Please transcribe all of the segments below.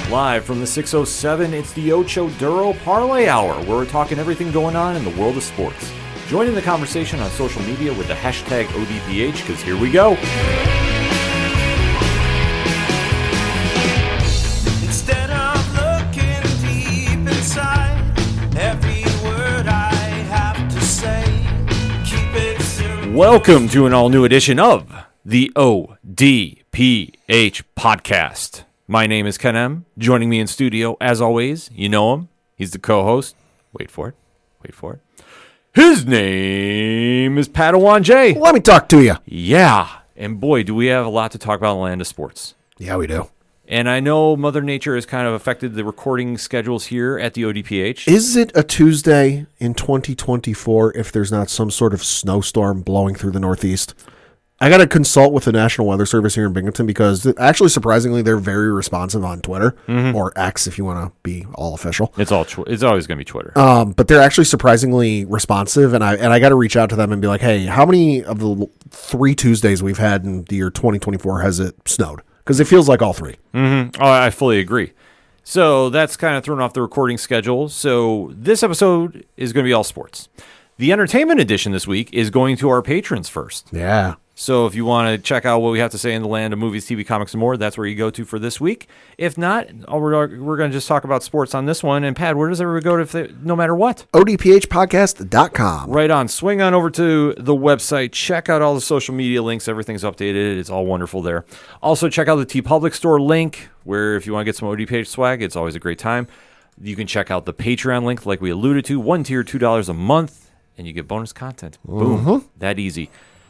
Live from the 607, it's the Ocho Duro Parlay Hour, where we're talking everything going on in the world of sports. Join in the conversation on social media with the hashtag ODPH, because here we go. Instead of looking deep inside, every word I have to say, keep it simple. Welcome to an all-new edition of the ODPH podcast. My name is Ken M. Joining me in studio, as always, you know him. He's the co-host. Wait for it. His name is Padawan J. Let me talk to you. Yeah, and boy, do we have a lot to talk about in the land of sports. Yeah, we do. And I know Mother Nature has kind of affected the recording schedules here at the ODPH. Is it a Tuesday in 2024 if there's not some sort of snowstorm blowing through the Northeast? I got to consult with the National Weather Service here in Binghamton because actually, surprisingly, they're very responsive on Twitter or X if you want to be all official. It's always going to be Twitter. But they're actually surprisingly responsive, and I got to reach out to them and be like, hey, how many of the 3 Tuesdays we've had in the year 2024 has it snowed? Because it feels like all 3. Mm-hmm. Oh, I fully agree. So that's kind of thrown off the recording schedule. So this episode is going to be all sports. The entertainment edition this week is going to our patrons first. Yeah. So if you want to check out what we have to say in the land of movies, TV, comics, and more, that's where you go to for this week. If not, we're going to just talk about sports on this one. And Pat, where does everyone go no matter what? ODPHpodcast.com. Right on. Swing on over to the website. Check out all the social media links. Everything's updated. It's all wonderful there. Also, check out the TeePublic store link, where if you want to get some ODPH swag, it's always a great time. You can check out the Patreon link, like we alluded to. One tier, $2 a month, and you get bonus content. Boom. That easy.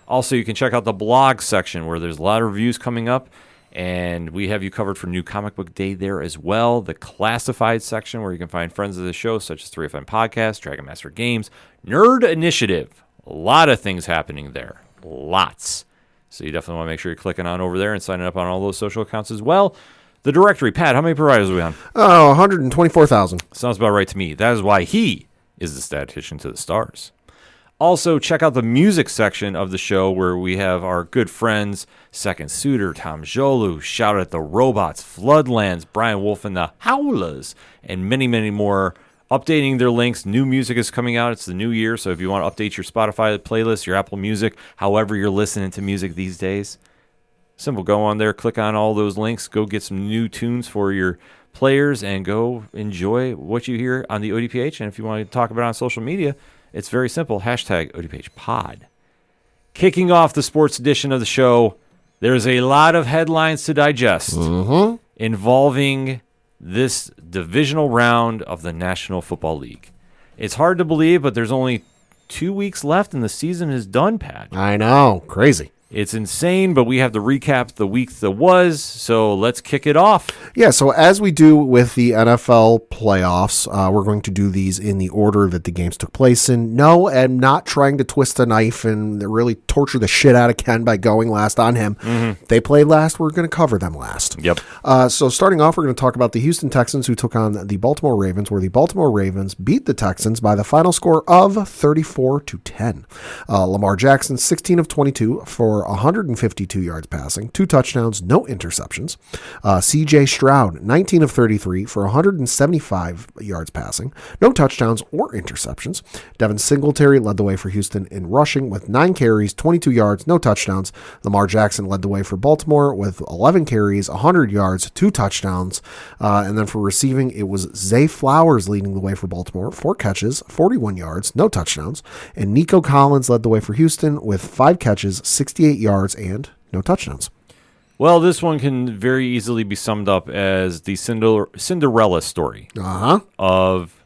Also, you can check out the blog section where there's a lot of reviews coming up, and we have you covered for New Comic Book Day there as well. The classified section where you can find friends of the show, such as 3FM Podcast, Dragon Master Games, Nerd Initiative. A lot of things happening there. Lots. So you definitely want to make sure you're clicking on over there and signing up on all those social accounts as well. The directory. Pat, how many providers are we on? 124,000. Sounds about right to me. That is why he is the statistician to the stars. Also, check out the music section of the show where we have our good friends, Second Suitor, Tom Jolu, Shout at the Robots, Floodlands, Brian Wolf and the Howlers, and many, many more updating their links. New music is coming out. It's the new year, so if you want to update your Spotify playlist, your Apple Music, however you're listening to music these days, simple. Go on there, click on all those links, go get some new tunes for your players, and go enjoy what you hear on the ODPH. And if you want to talk about it on social media, it's very simple. Hashtag ODPH Pod. Kicking off the sports edition of the show, there's a lot of headlines to digest involving this divisional round of the National Football League. It's hard to believe, but there's only 2 weeks left and the season is done, Pat. I know. Crazy. It's insane, but we have to recap the week that was, so let's kick it off. Yeah, so as we do with the NFL playoffs, we're going to do these in the order that the games took place in. No, I'm not trying to twist a knife and really torture the shit out of Ken by going last on him. They played last, we're going to cover them last. Yep. So starting off, we're going to talk about the Houston Texans who took on the Baltimore Ravens, where the Baltimore Ravens beat the Texans by the final score of 34-10. Lamar Jackson, 16 of 22 for 152 yards passing, 2 touchdowns, no interceptions. C.J. Stroud, 19 of 33 for 175 yards passing, no touchdowns or interceptions. Devin Singletary led the way for Houston in rushing with 9 carries, 22 yards, no touchdowns. Lamar Jackson led the way for Baltimore with 11 carries, 100 yards, 2 touchdowns. And then for receiving, it was Zay Flowers leading the way for Baltimore, 4 catches, 41 yards, no touchdowns. And Nico Collins led the way for Houston with 5 catches, 68 yards, and no touchdowns. Well, this one can very easily be summed up as the Cinderella story of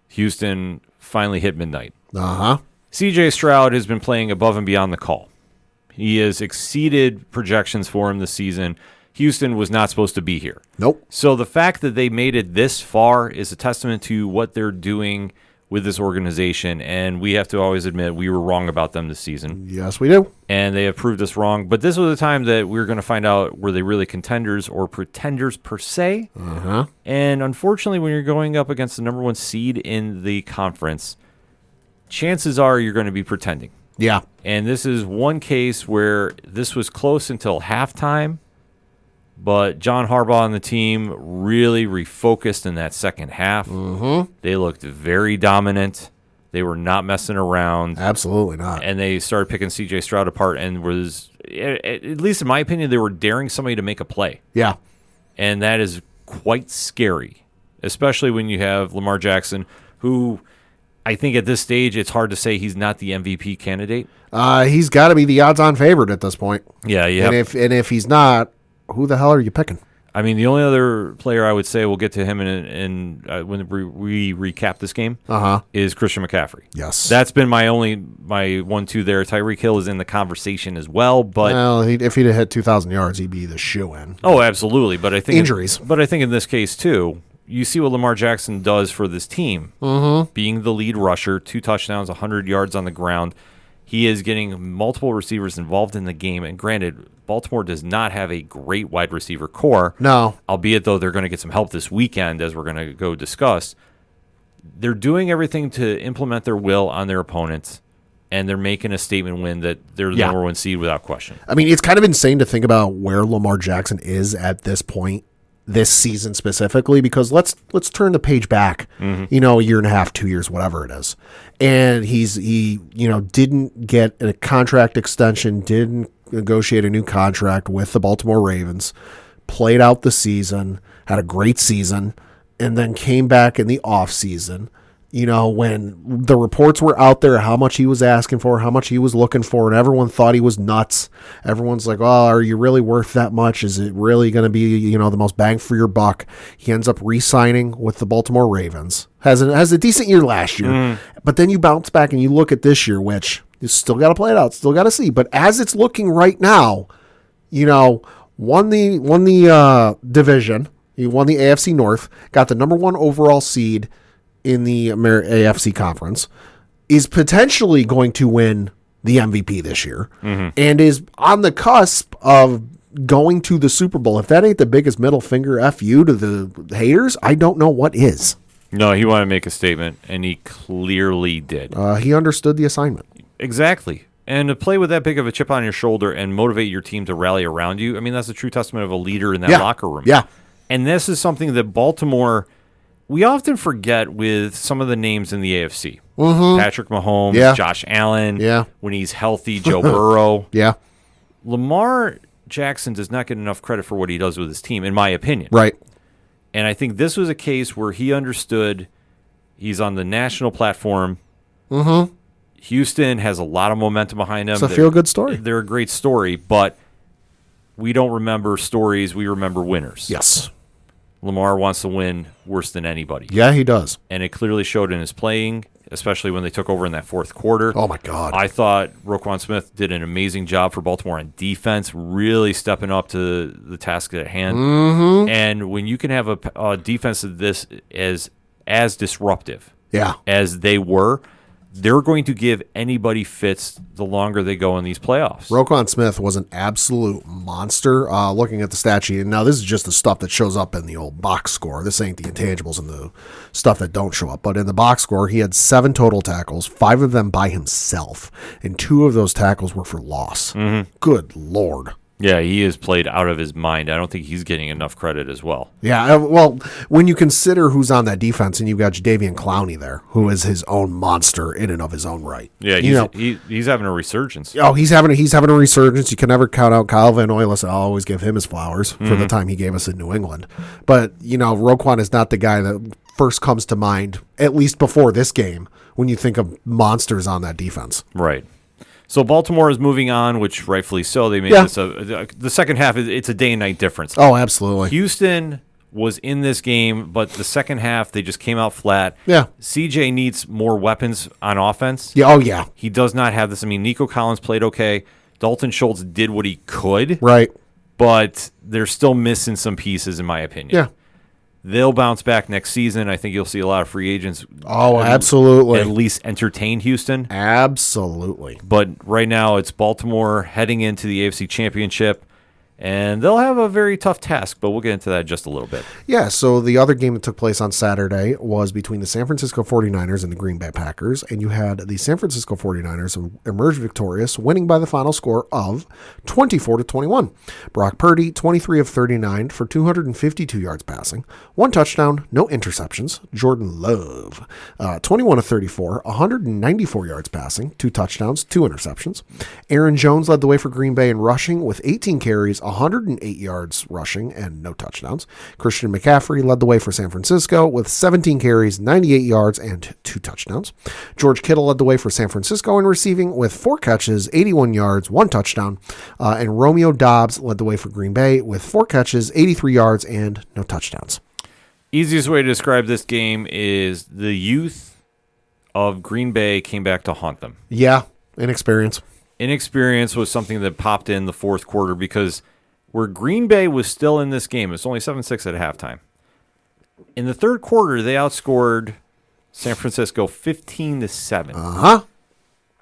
Houston finally hit midnight. C.J. Stroud has been playing above and beyond the call. He has exceeded projections for him this season. Houston was not supposed to be here. Nope. So the fact that they made it this far is a testament to what they're doing with this organization, and we have to always admit we were wrong about them this season. Yes, we do. And they have proved us wrong. But this was a time that we were going to find out, were they really contenders or pretenders per se? And unfortunately, when you're going up against the number 1 seed in the conference, chances are you're going to be pretending. Yeah. And this is one case where this was close until halftime, But John Harbaugh and the team really refocused in that second half. Mm-hmm. They looked very dominant. They were not messing around. Absolutely not. And they started picking C.J. Stroud apart and was, at least in my opinion, they were daring somebody to make a play. Yeah. And that is quite scary, especially when you have Lamar Jackson, who I think at this stage it's hard to say he's not the MVP candidate. He's got to be the odds-on favorite at this point. Yeah. And if he's not, who the hell are you picking? I mean, the only other player I would say, we'll get to him in when we recap this game, is Christian McCaffrey. Yes. That's been my 1-2 there. Tyreek Hill is in the conversation as well. But well, if he'd have hit 2,000 yards, he'd be the shoo-in. Oh, absolutely. But I think injuries. But I think in this case, too, you see what Lamar Jackson does for this team. Mm-hmm. Being the lead rusher, 2 touchdowns, 100 yards on the ground. He is getting multiple receivers involved in the game. And granted, Baltimore does not have a great wide receiver core. No. Albeit, though, they're going to get some help this weekend, as we're going to go discuss. They're doing everything to implement their will on their opponents, and they're making a statement win that they're the number 1 seed without question. I mean, it's kind of insane to think about where Lamar Jackson is at this point, this season specifically, because let's turn the page back, a year and a half, 2 years, whatever it is. And he didn't get a contract extension, didn't negotiate a new contract with the Baltimore Ravens, played out the season, had a great season, and then came back in the offseason, when the reports were out there, how much he was asking for, how much he was looking for, and everyone thought he was nuts. Everyone's like, oh, are you really worth that much? Is it really going to be, the most bang for your buck? He ends up re-signing with the Baltimore Ravens. Has a decent year last year. But then you bounce back and you look at this year, which you still got to play it out, still got to see. But as it's looking right now, won the division. He won the AFC North, got the number 1 overall seed in the AFC conference, is potentially going to win the MVP this year, and is on the cusp of going to the Super Bowl. If that ain't the biggest middle finger F you to the haters, I don't know what is. No, he wanted to make a statement, and he clearly did. He understood the assignment. Exactly. And to play with that big of a chip on your shoulder and motivate your team to rally around you, I mean, that's a true testament of a leader in that locker room. Yeah. And this is something that Baltimore, we often forget with some of the names in the AFC. Patrick Mahomes, Josh Allen, when he's healthy, Joe Burrow. Yeah. Lamar Jackson does not get enough credit for what he does with his team, in my opinion. Right. And I think this was a case where he understood he's on the national platform. Houston has a lot of momentum behind them. It's a feel-good story. They're a great story, but we don't remember stories. We remember winners. Yes. Lamar wants to win worse than anybody. Yeah, he does. And it clearly showed in his playing, especially when they took over in that fourth quarter. Oh, my God. I thought Roquan Smith did an amazing job for Baltimore on defense, really stepping up to the task at hand. And when you can have a defense of this as disruptive as they were, they're going to give anybody fits the longer they go in these playoffs. Roquan Smith was an absolute monster. Looking at the stat sheet, and now this is just the stuff that shows up in the old box score. This ain't the intangibles and the stuff that don't show up. But in the box score, he had 7 total tackles, 5 of them by himself, and 2 of those tackles were for loss. Good Lord. Yeah, he is played out of his mind. I don't think he's getting enough credit as well. Yeah, well, when you consider who's on that defense, and you've got Jadeveon Clowney there, who is his own monster in and of his own right. Yeah, he's having a resurgence. Oh, he's having a resurgence. You can never count out Kyle Van Noy. I'll always give him his flowers for the time he gave us in New England. But, Roquan is not the guy that first comes to mind, at least before this game, when you think of monsters on that defense. Right. So Baltimore is moving on, which rightfully so. They made this the second half. It's a day and night difference. Oh, absolutely. Houston was in this game, but the second half they just came out flat. Yeah. CJ needs more weapons on offense. Yeah. Oh, yeah. He does not have this. I mean, Nico Collins played okay. Dalton Schultz did what he could. Right. But they're still missing some pieces, in my opinion. Yeah. They'll bounce back next season. I think you'll see a lot of free agents. Oh, absolutely. At least entertain Houston. Absolutely. But right now it's Baltimore heading into the AFC Championship. And they'll have a very tough task, but we'll get into that in just a little bit. Yeah, so the other game that took place on Saturday was between the San Francisco 49ers and the Green Bay Packers, and you had the San Francisco 49ers emerge victorious, winning by the final score of 24-21. Brock Purdy, 23 of 39 for 252 yards passing, 1 touchdown, no interceptions. Jordan Love, 21 of 34, 194 yards passing, 2 touchdowns, 2 interceptions. Aaron Jones led the way for Green Bay in rushing with 18 carries, 108 yards rushing, and no touchdowns. Christian McCaffrey led the way for San Francisco with 17 carries, 98 yards, and 2 touchdowns. George Kittle led the way for San Francisco in receiving with 4 catches, 81 yards, 1 touchdown. And Romeo Doubs led the way for Green Bay with 4 catches, 83 yards, and no touchdowns. Easiest way to describe this game is the youth of Green Bay came back to haunt them. Yeah, inexperience. Inexperience was something that popped in the fourth quarter because where Green Bay was still in this game, it's only 7-6 at halftime. In the third quarter, they outscored San Francisco 15-7. Uh-huh.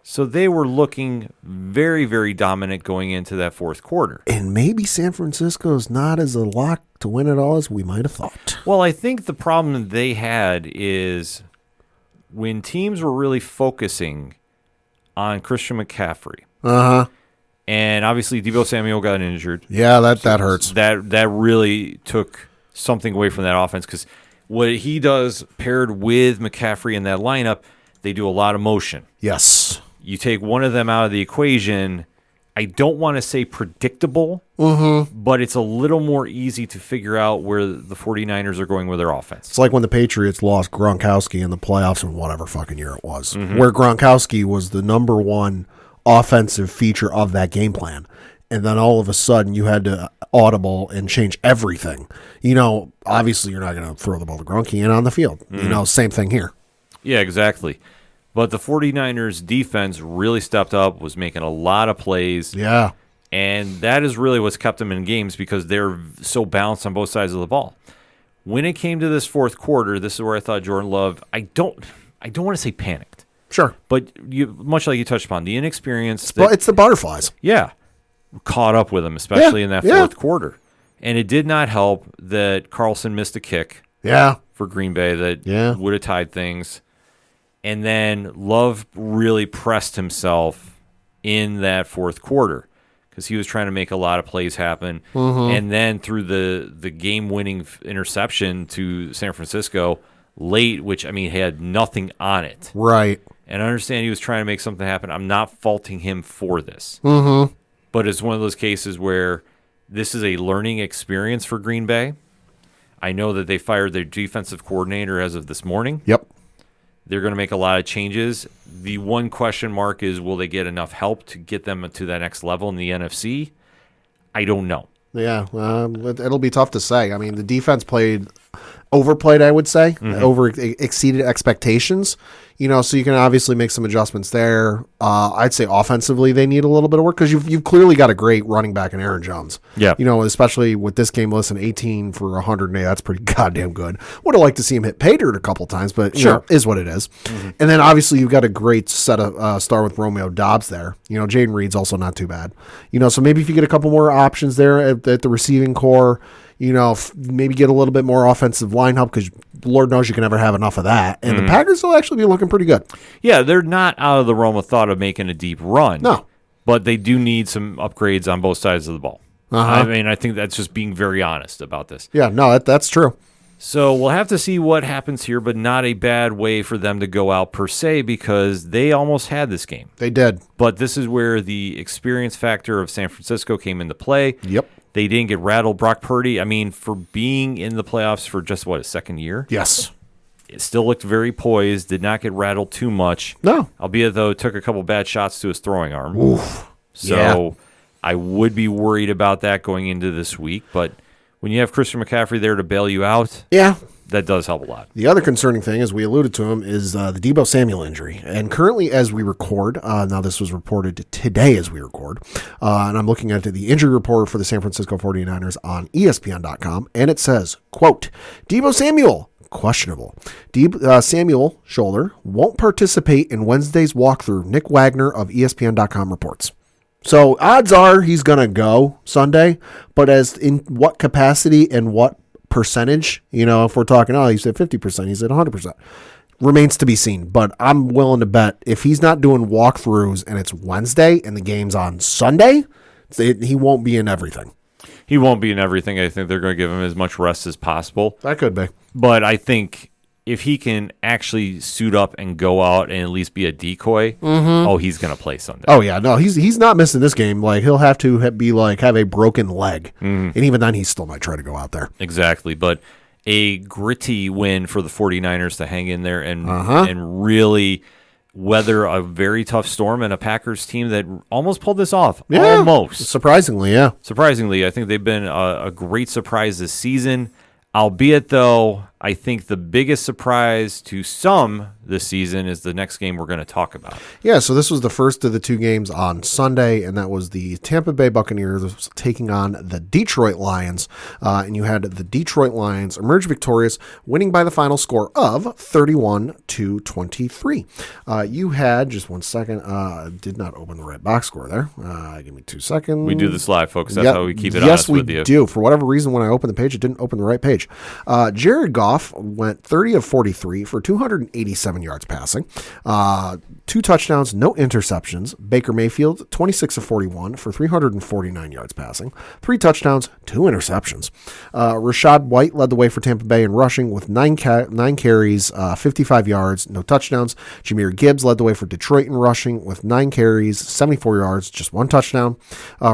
So they were looking very, very dominant going into that fourth quarter. And maybe San Francisco's not as a lock to win it all as we might have thought. Well, I think the problem they had is when teams were really focusing on Christian McCaffrey. Uh-huh. And obviously Deebo Samuel got injured. Yeah, that hurts. That really took something away from that offense because what he does paired with McCaffrey in that lineup, they do a lot of motion. Yes. You take one of them out of the equation, I don't want to say predictable, but it's a little more easy to figure out where the 49ers are going with their offense. It's like when the Patriots lost Gronkowski in the playoffs in whatever fucking year it was, where Gronkowski was the number one offensive feature of that game plan. And then all of a sudden you had to audible and change everything. You know, obviously you're not going to throw the ball to Gronky and on the field. You know, same thing here. Yeah, exactly. But the 49ers defense really stepped up, was making a lot of plays. Yeah. And that is really what's kept them in games because they're so balanced on both sides of the ball. When it came to this fourth quarter, this is where I thought Jordan Love, I don't want to say panicked. Sure. But much like you touched upon, the inexperience. It's the butterflies. Yeah. Caught up with him, especially in that fourth quarter. And it did not help that Carlson missed a kick for Green Bay that would have tied things. And then Love really pressed himself in that fourth quarter because he was trying to make a lot of plays happen. And then through the game-winning interception to San Francisco late, which, I mean, had nothing on it. Right. And I understand he was trying to make something happen. I'm not faulting him for this. But it's one of those cases where this is a learning experience for Green Bay. I know that they fired their defensive coordinator as of this morning. Yep. They're going to make a lot of changes. The one question mark is, will they get enough help to get them to that next level in the NFC? I don't know. Yeah, it'll be tough to say. I mean, the defense overplayed, I would say, exceeded expectations. You know, so you can obviously make some adjustments there. I'd say offensively they need a little bit of work because you've clearly got a great running back in Aaron Jones. Yeah, you know, especially with this game. Listen, 18 for 108, that's pretty goddamn good. Would have liked to see him hit pay dirt a couple times, but you know, is what it is. And then obviously you've got a great set of start with Romeo Doubs there. You know, Jaden Reed's also not too bad. You know, so maybe if you get a couple more options there at the receiving core. You know, maybe get a little bit more offensive line help because Lord knows you can never have enough of that. And the Packers will actually be looking pretty good. Yeah, they're not out of the realm of thought of making a deep run. No. But they do need some upgrades on both sides of the ball. I mean, I think that's just being very honest about this. Yeah, no, that's true. So we'll have to see what happens here, but not a bad way for them to go out per se because they almost had this game. They did. But this is where the experience factor of San Francisco came into play. Yep. They didn't get rattled. Brock Purdy, I mean, for being in the playoffs for just, a second year? Yes. It still looked very poised, did not get rattled too much. No. Albeit, though, took a couple bad shots to his throwing arm. Oof. So I would be worried about that going into this week. But when you have Christian McCaffrey there to bail you out, that does help a lot. The other concerning thing, as we alluded to him, is the Deebo Samuel injury. And currently, as we record, now this was reported today as we record, and I'm looking at the injury report for the San Francisco 49ers on ESPN.com, and it says, quote, Deebo Samuel, questionable. Samuel shoulder won't participate in Wednesday's walkthrough, Nick Wagner of ESPN.com reports. So odds are he's going to go Sunday, but as in what capacity and what percentage, if we're talking, he's at 50%, he's at 100%, remains to be seen. But I'm willing to bet if he's not doing walkthroughs and it's Wednesday and the game's on Sunday, he won't be in everything. He won't be in everything. I think they're going to give him as much rest as possible. That could be. But I think if he can actually suit up and go out and at least be a decoy, he's going to play Sunday. Oh, yeah. No, he's not missing this game. Like, he'll have to have a broken leg. And even then, he still might try to go out there. Exactly. But a gritty win for the 49ers to hang in there and really weather a very tough storm and a Packers team that almost pulled this off. Yeah. Almost. Surprisingly, yeah. Surprisingly, I think they've been a great surprise this season. Albeit, though, I think the biggest surprise to some this season is the next game we're going to talk about. Yeah, so this was the first of the two games on Sunday, and that was the Tampa Bay Buccaneers taking on the Detroit Lions. And you had the Detroit Lions emerge victorious, winning by the final score of 31-23. You had, just 1 second, did not open the right box score there. Give me 2 seconds. We do this live, folks. That's how we keep it honest with you. Yes, we do. For whatever reason, when I opened the page, it didn't open the right page. Jared Goff went 30 of 43 for 287 yards passing, 2 touchdowns, no interceptions. Baker Mayfield, 26 of 41 for 349 yards passing, 3 touchdowns, 2 interceptions. Rashad White led the way for Tampa Bay in rushing with 9 carries, 55 yards, no touchdowns. Jahmyr Gibbs led the way for Detroit in rushing with 9 carries, 74 yards, just 1 touchdown.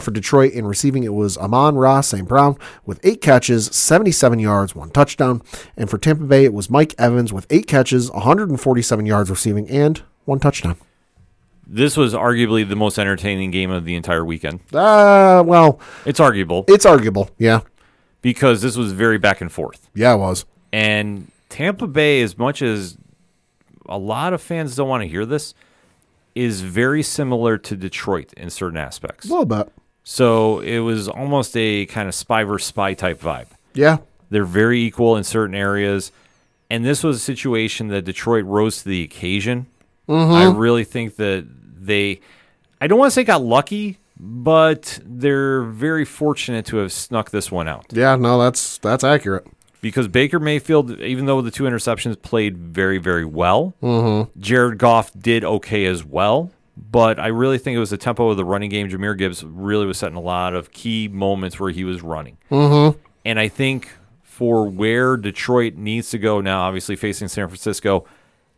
For Detroit in receiving, it was Amon-Ra St. Brown with 8 catches, 77 yards, 1 touchdown. And for Tampa Bay, it was Mike Evans with 8 catches, 147 yards receiving, and 1 touchdown. This was arguably the most entertaining game of the entire weekend. Well, It's arguable. it's arguable, yeah. Because this was very back and forth. Yeah, it was. And Tampa Bay, as much as a lot of fans don't want to hear this, is very similar to Detroit in certain aspects. A little bit. So it was almost a kind of spy versus spy type vibe. Yeah. They're very equal in certain areas. And this was a situation that Detroit rose to the occasion. I really think that I don't want to say got lucky, but they're very fortunate to have snuck this one out. Yeah, no, that's accurate. Because Baker Mayfield, even though the 2 interceptions, played very, very well. Jared Goff did okay as well. But I really think it was the tempo of the running game. Jahmyr Gibbs really was setting a lot of key moments where he was running. And I think for where Detroit needs to go now, obviously facing San Francisco,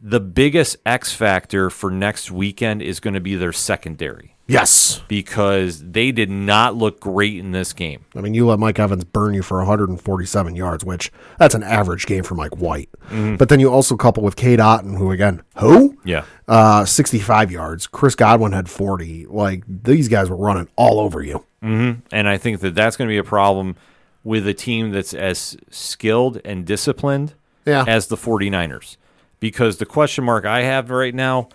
the biggest X factor for next weekend is going to be their secondary. Yes. Because they did not look great in this game. I mean, you let Mike Evans burn you for 147 yards, which that's an average game for Mike White. But then you also couple with Cade Otton, who again, 65 yards. Chris Godwin had 40. Like, these guys were running all over you. And I think that that's going to be a problem with a team that's as skilled and disciplined as the 49ers. Because the question mark I have right now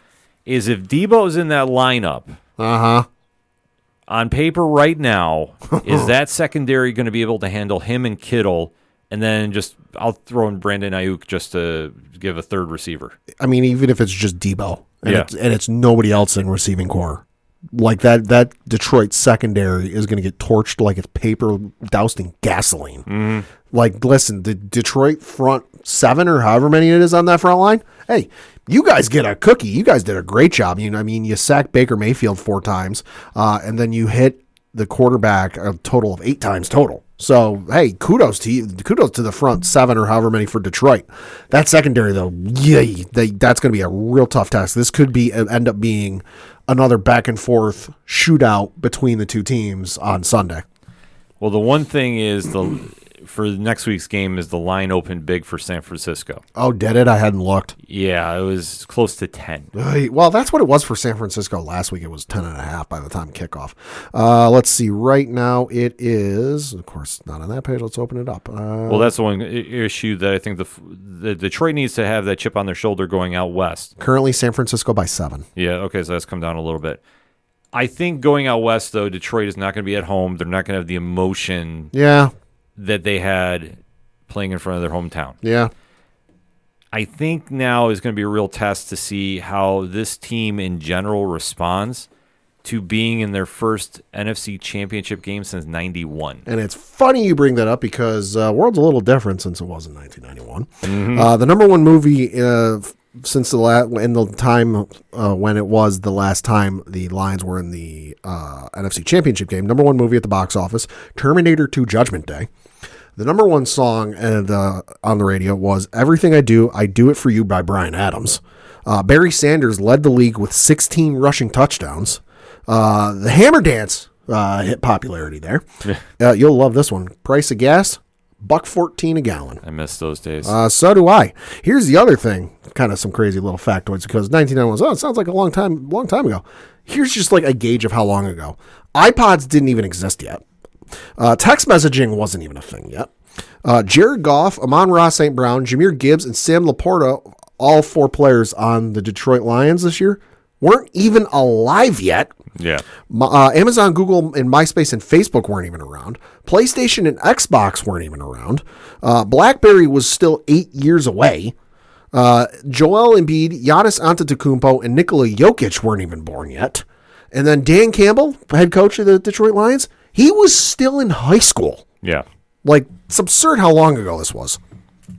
is if Debo's in that lineup, on paper right now, is that secondary going to be able to handle him and Kittle? And then I'll throw in Brandon Ayuk just to give a third receiver. I mean, even if it's just Debo and it's nobody else in receiving core. Like that Detroit secondary is going to get torched like it's paper doused in gasoline. Like, listen, the Detroit front 7 or however many it is on that front line, hey, you guys get a cookie. You guys did a great job. You sacked Baker Mayfield 4 times, and then you hit the quarterback a total of 8 times total. So, hey, kudos to you. Kudos to the front 7 or however many for Detroit. That secondary, though, that's going to be a real tough task. This could end up being another back and forth shootout between the two teams on Sunday. Well, the one thing is for next week's game is the line opened big for San Francisco. Oh, did it? I hadn't looked. Yeah, it was close to 10. Well, that's what it was for San Francisco last week. It was 10.5 by the time kickoff. Let's see. Right now it is, of course, not on that page. Let's open it up. Well, that's the one issue that I think the Detroit needs to have that chip on their shoulder going out west. Currently San Francisco by 7. Yeah, okay, so that's come down a little bit. I think going out west, though, Detroit is not going to be at home. They're not going to have the emotion that they had playing in front of their hometown. Yeah. I think now is going to be a real test to see how this team in general responds to being in their first NFC Championship game since '91. And it's funny you bring that up because world's a little different since it was in 1991. The number one movie since in the time when it was the last time the Lions were in the NFC Championship game, number one movie at the box office, Terminator 2: Judgment Day. The number one song on the radio was "Everything I Do It For You" by Bryan Adams. Barry Sanders led the league with 16 rushing touchdowns. The Hammer Dance hit popularity there. You'll love this one. Price of gas, $1.14 a gallon. I miss those days. So do I. Here's the other thing, kind of some crazy little factoids, because 1991, it sounds like a long time ago. Here's just like a gauge of how long ago. iPods didn't even exist yet. Text messaging wasn't even a thing yet. Jared Goff, Amon-Ra St. Brown, Jahmyr Gibbs, and Sam Laporta, all four players on the Detroit Lions this year, weren't even alive yet. Yeah. Amazon, Google, and MySpace and Facebook weren't even around. PlayStation and Xbox weren't even around. BlackBerry was still 8 years away. Joel Embiid, Giannis Antetokounmpo, and Nikola Jokic weren't even born yet. And then Dan Campbell, head coach of the Detroit Lions, he was still in high school. Yeah. Like, it's absurd how long ago this was.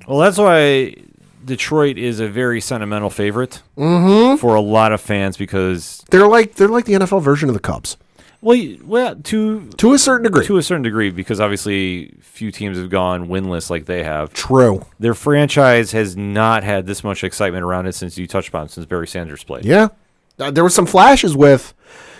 Well, that's why Detroit is a very sentimental favorite for a lot of fans because they're like the NFL version of the Cubs. Well, to a certain degree. To a certain degree, because obviously few teams have gone winless like they have. True. Their franchise has not had this much excitement around it since you touched upon, since Barry Sanders played. Yeah. There were some flashes with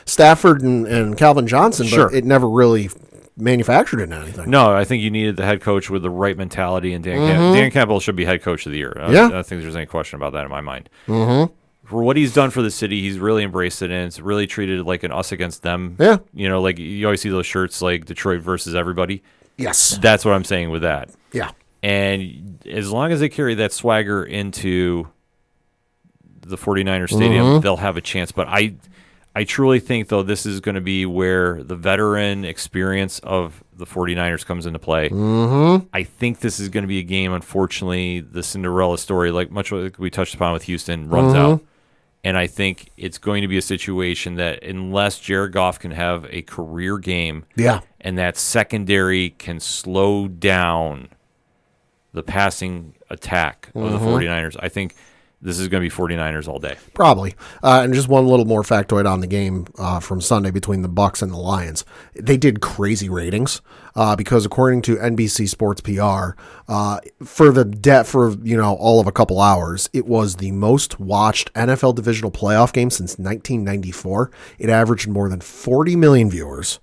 Stafford and Calvin Johnson, but it never really manufactured into anything. No, I think you needed the head coach with the right mentality, and Dan Campbell should be head coach of the year. I don't think there's any question about that in my mind. For what he's done for the city, he's really embraced it, and it's really treated it like an us against them. Yeah. You know, like you always see those shirts like Detroit versus everybody. Yes. That's what I'm saying with that. Yeah. And as long as they carry that swagger into the 49ers stadium, they'll have a chance. But I truly think, though, this is going to be where the veteran experience of the 49ers comes into play. I think this is going to be a game, unfortunately, the Cinderella story, like much like we touched upon with Houston, runs out. And I think it's going to be a situation that unless Jared Goff can have a career game and that secondary can slow down the passing attack of the 49ers, I think this is going to be 49ers all day. Probably. And just one little more factoid on the game from Sunday between the Bucs and the Lions. They did crazy ratings because according to NBC Sports PR, for all of a couple hours, it was the most watched NFL divisional playoff game since 1994. It averaged more than 40 million viewers.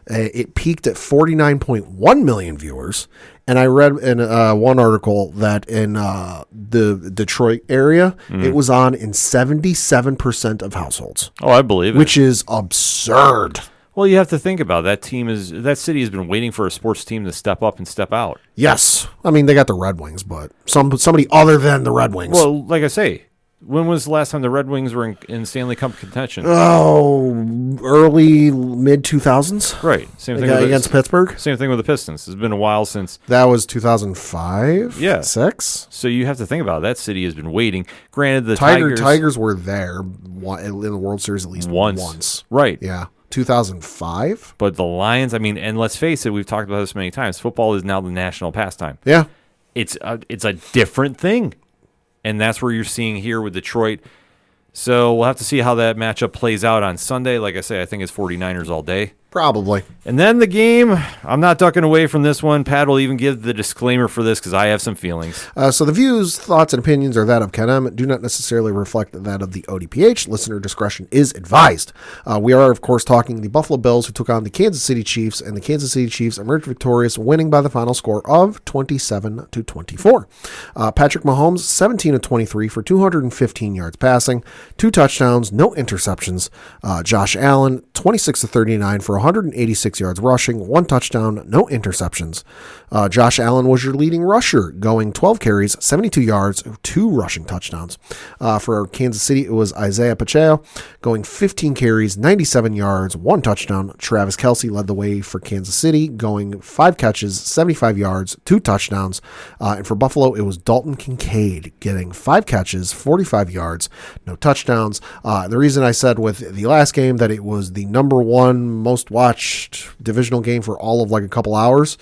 It peaked at 49.1 million viewers. And I read in one article that in the Detroit area, it was on in 77% of households. Oh, I believe it. Which is absurd. Well, you have to think about that city has been waiting for a sports team to step up and step out. Yes. I mean, they got the Red Wings, but somebody other than the Red Wings. Well, like I say, when was the last time the Red Wings were in Stanley Cup contention? Oh, early, mid-2000s? Right. Same thing against Pittsburgh? Same thing with the Pistons. It's been a while since. That was 2005? Yeah. 6? So you have to think about it. That city has been waiting. Granted, the Tigers were there in the World Series at least once. Right. Yeah. 2005? But the Lions, I mean, and let's face it, we've talked about this many times. Football is now the national pastime. Yeah. It's a different thing. And that's where you're seeing here with Detroit. So we'll have to see how that matchup plays out on Sunday. Like I say, I think it's 49ers all day. Probably. And then the game, I'm not ducking away from this one. Pat will even give the disclaimer for this because I have some feelings. So the views, thoughts, and opinions are that of Ken M. Do not necessarily reflect that of the ODPH. Listener discretion is advised. We are, of course, talking the Buffalo Bills who took on the Kansas City Chiefs, and the Kansas City Chiefs emerged victorious, winning by the final score of 27-24. Patrick Mahomes, 17 of 23 for 215 yards passing, 2 touchdowns, no interceptions. Josh Allen, 26 of 39 for 186 yards rushing, 1 touchdown, no interceptions. Josh Allen was your leading rusher, going 12 carries, 72 yards, 2 rushing touchdowns. For Kansas City, it was Isaiah Pacheco, going 15 carries, 97 yards, 1 touchdown. Travis Kelce led the way for Kansas City, going 5 catches, 75 yards, 2 touchdowns. And for Buffalo, it was Dalton Kincaid getting 5 catches, 45 yards, no touchdowns. The reason I said with the last game that it was the number 1 most watched divisional game for all of like a couple hours,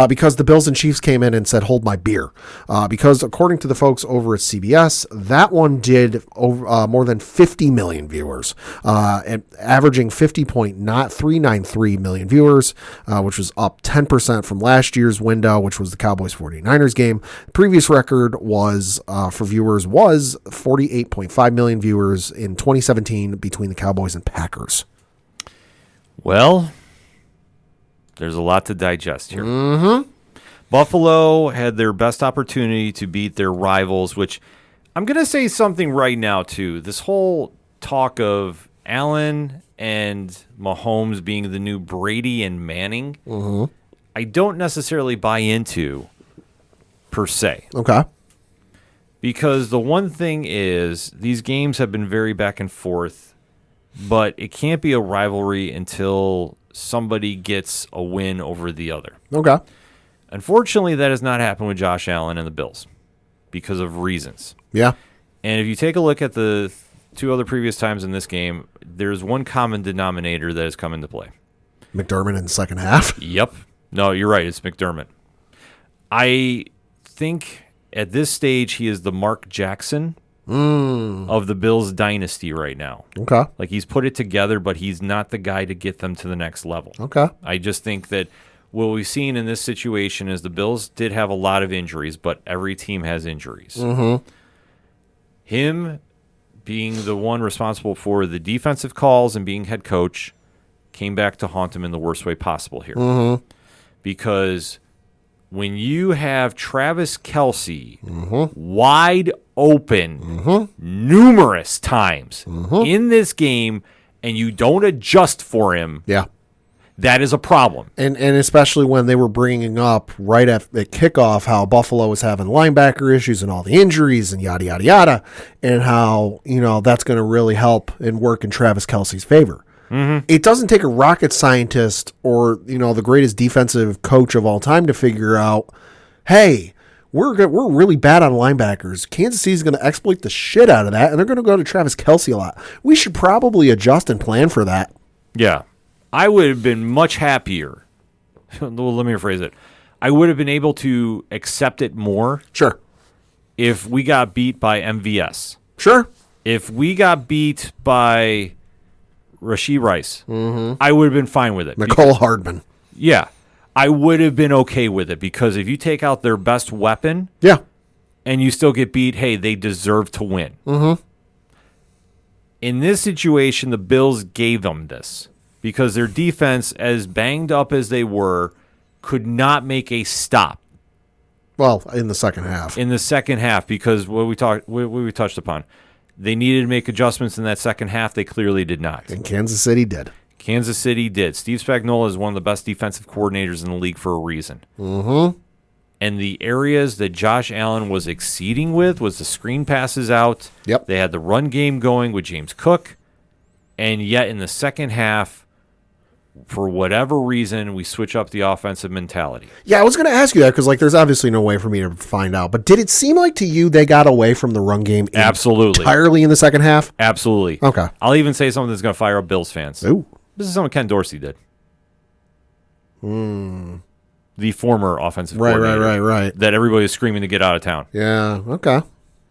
because the Bills and Chiefs came in and said, hold my beer. Because according to the folks over at CBS, that one did over, more than 50 million viewers, averaging 50.393 million viewers, which was up 10% from last year's window, which was the Cowboys 49ers game. The previous record was for viewers was 48.5 million viewers in 2017 between the Cowboys and Packers. Well, there's a lot to digest here. Buffalo had their best opportunity to beat their rivals, which I'm going to say something right now, too. This whole talk of Allen and Mahomes being the new Brady and Manning, I don't necessarily buy into per se. Okay. Because the one thing is these games have been very back and forth, but it can't be a rivalry until somebody gets a win over the other. Okay. Unfortunately, that has not happened with Josh Allen and the Bills because of reasons. Yeah. And if you take a look at the 2 other previous times in this game, there's one common denominator that has come into play. McDermott in the second half. Yep. No, you're right. It's McDermott. I think at this stage he is the Mark Jackson of the Bills dynasty right now. Okay. Like he's put it together, but he's not the guy to get them to the next level. Okay. I just think that what we've seen in this situation is the Bills did have a lot of injuries, but every team has injuries. Him being the one responsible for the defensive calls and being head coach came back to haunt him in the worst way possible here. Because when you have Travis Kelce wide open numerous times in this game and you don't adjust for him, that is a problem. And especially when they were bringing up right at kickoff how Buffalo was having linebacker issues and all the injuries and yada, yada, yada, and how, that's going to really help and work in Travis Kelce's favor. It doesn't take a rocket scientist or, the greatest defensive coach of all time to figure out, hey, we're really bad on linebackers. Kansas City's going to exploit the shit out of that, and they're going to go to Travis Kelce a lot. We should probably adjust and plan for that. Yeah. I would have been much happier. Well, let me rephrase it. I would have been able to accept it more. Sure. If we got beat by MVS. Sure. If we got beat by Rashee Rice, I would have been fine with it. Nicole Hardman. Yeah. I would have been okay with it because if you take out their best weapon and you still get beat, hey, they deserve to win. In this situation, the Bills gave them this because their defense, as banged up as they were, could not make a stop. Well, in the second half. In the second half, because what we touched upon, they needed to make adjustments in that second half. They clearly did not. And Kansas City did. Kansas City did. Steve Spagnuolo is one of the best defensive coordinators in the league for a reason. And the areas that Josh Allen was exceeding with was the screen passes out. Yep. They had the run game going with James Cook. And yet in the second half, for whatever reason, we switch up the offensive mentality. Yeah, I was going to ask you that because there's obviously no way for me to find out. But did it seem like to you they got away from the run game Absolutely. entirely in the second half? Absolutely. Okay. I'll even say something that's going to fire up Bills fans. Ooh. This is something Ken Dorsey did. The former offensive coordinator. Right. That everybody was screaming to get out of town. Yeah, okay.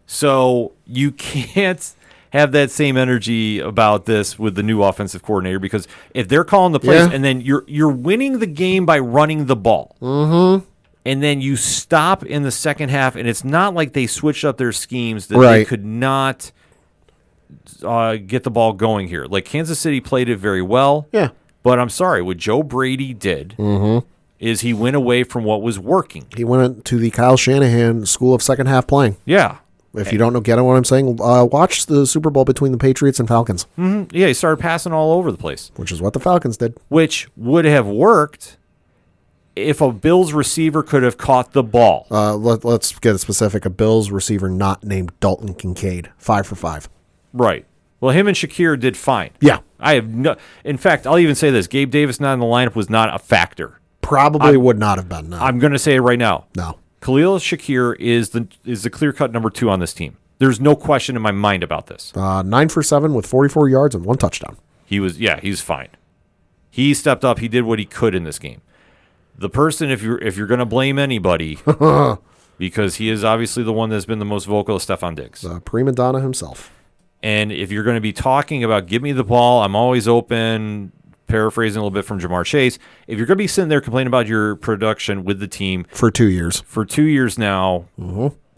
So you can't have that same energy about this with the new offensive coordinator because if they're calling the plays and then you're winning the game by running the ball, and then you stop in the second half, and it's not like they switched up their schemes that they could not get the ball going here. Like Kansas City played it very well. Yeah. But I'm sorry, what Joe Brady did is he went away from what was working. He went to the Kyle Shanahan school of second half playing. Yeah. If you don't know, get what I'm saying, watch the Super Bowl between the Patriots and Falcons, Yeah, he started passing all over the place, which is what the Falcons did. which would have worked if a Bills receiver could have caught the ball. Let's get it specific. A Bills receiver not named Dalton Kincaid, 5 for 5. Right. Well, him and Shakir did fine. Yeah. In fact, I'll even say this. Gabe Davis not in the lineup was not a factor. Probably would not have been. No. I'm going to say it right now. No. Khalil Shakir is the clear-cut number 2 on this team. There's no question in my mind about this. 9 for 7 with 44 yards and 1 touchdown. He's fine. He stepped up. He did what he could in this game. The person, if you're going to blame anybody, because he is obviously the one that's been the most vocal, is Stephon Diggs. Prima donna himself. And if you're going to be talking about give me the ball, I'm always open, paraphrasing a little bit from Jamar Chase, if you're going to be sitting there complaining about your production with the team for 2 years. For 2 years now,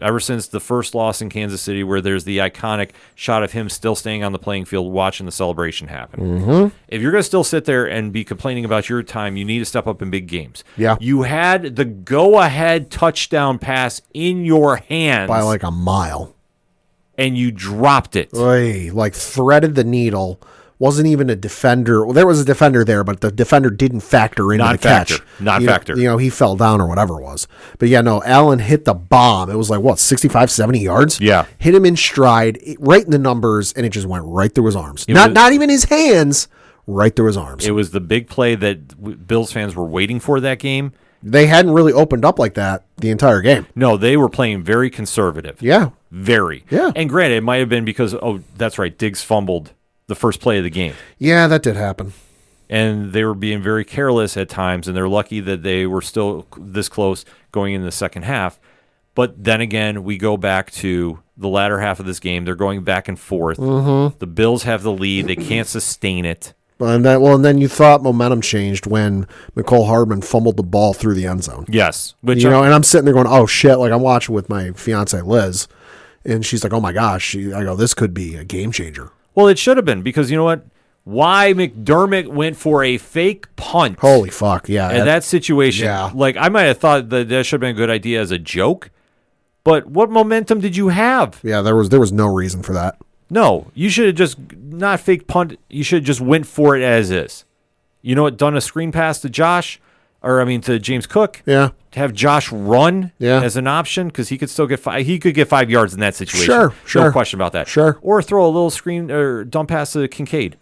ever since the first loss in Kansas City, where there's the iconic shot of him still staying on the playing field watching the celebration happen. If you're going to still sit there and be complaining about your time, you need to step up in big games. Yeah. You had the go-ahead touchdown pass in your hands. By like a mile. And you dropped it. Oy, like threaded the needle. Wasn't even a defender. Well, there was a defender there, but the defender didn't factor into the catch. Not factor. He fell down or whatever it was. But yeah, no, Allen hit the bomb. It was like, 65, 70 yards? Yeah. Hit him in stride, right in the numbers, and it just went right through his arms. Not even his hands, right through his arms. It was the big play that Bills fans were waiting for that game. They hadn't really opened up like that the entire game. No, they were playing very conservative. Yeah. Very. Yeah. And granted, it might have been because, that's right, Diggs fumbled the first play of the game. Yeah, that did happen. And they were being very careless at times, and they're lucky that they were still this close going in the second half. But then again, we go back to the latter half of this game. They're going back and forth. The Bills have the lead. They can't sustain it. And then you thought momentum changed when Mecole Hardman fumbled the ball through the end zone. Yes. And I'm sitting there going, oh, shit. Like, I'm watching with my fiance, Liz, and she's like, oh, my gosh. I go, this could be a game changer. Well, it should have been, because you know what? Why McDermott went for a fake punt. Holy fuck, yeah. In that situation. Yeah. Like, I might have thought that should have been a good idea as a joke, but what momentum did you have? Yeah, there was no reason for that. No, you should have just not fake punt. You should have just went for it as is. You know what? Done a screen pass to to James Cook. Yeah. To have Josh run as an option, because he could still get 5. He could get 5 yards in that situation. Sure. No question about that. Sure. Or throw a little screen or dump pass to Kincaid.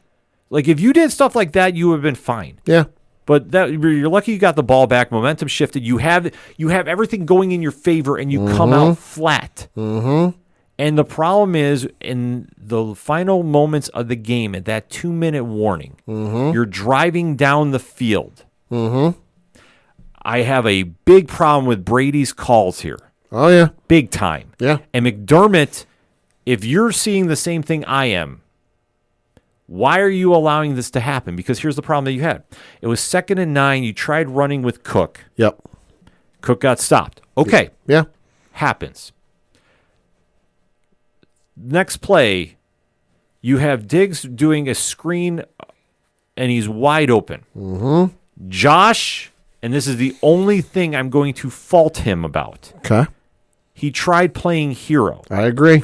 Like, if you did stuff like that, you would have been fine. Yeah. But you're lucky you got the ball back. Momentum shifted. You have everything going in your favor, and you come out flat. And the problem is, in the final moments of the game, at that 2-minute warning, you're driving down the field. I have a big problem with Brady's calls here. Oh, yeah. Big time. Yeah. And McDermott, if you're seeing the same thing I am, why are you allowing this to happen? Because here's the problem that you had. It was 2nd and 9. You tried running with Cook. Yep. Cook got stopped. Okay. Yeah. Happens. Next play, you have Diggs doing a screen, and he's wide open. Josh, and this is the only thing I'm going to fault him about. Okay. He tried playing hero. I agree.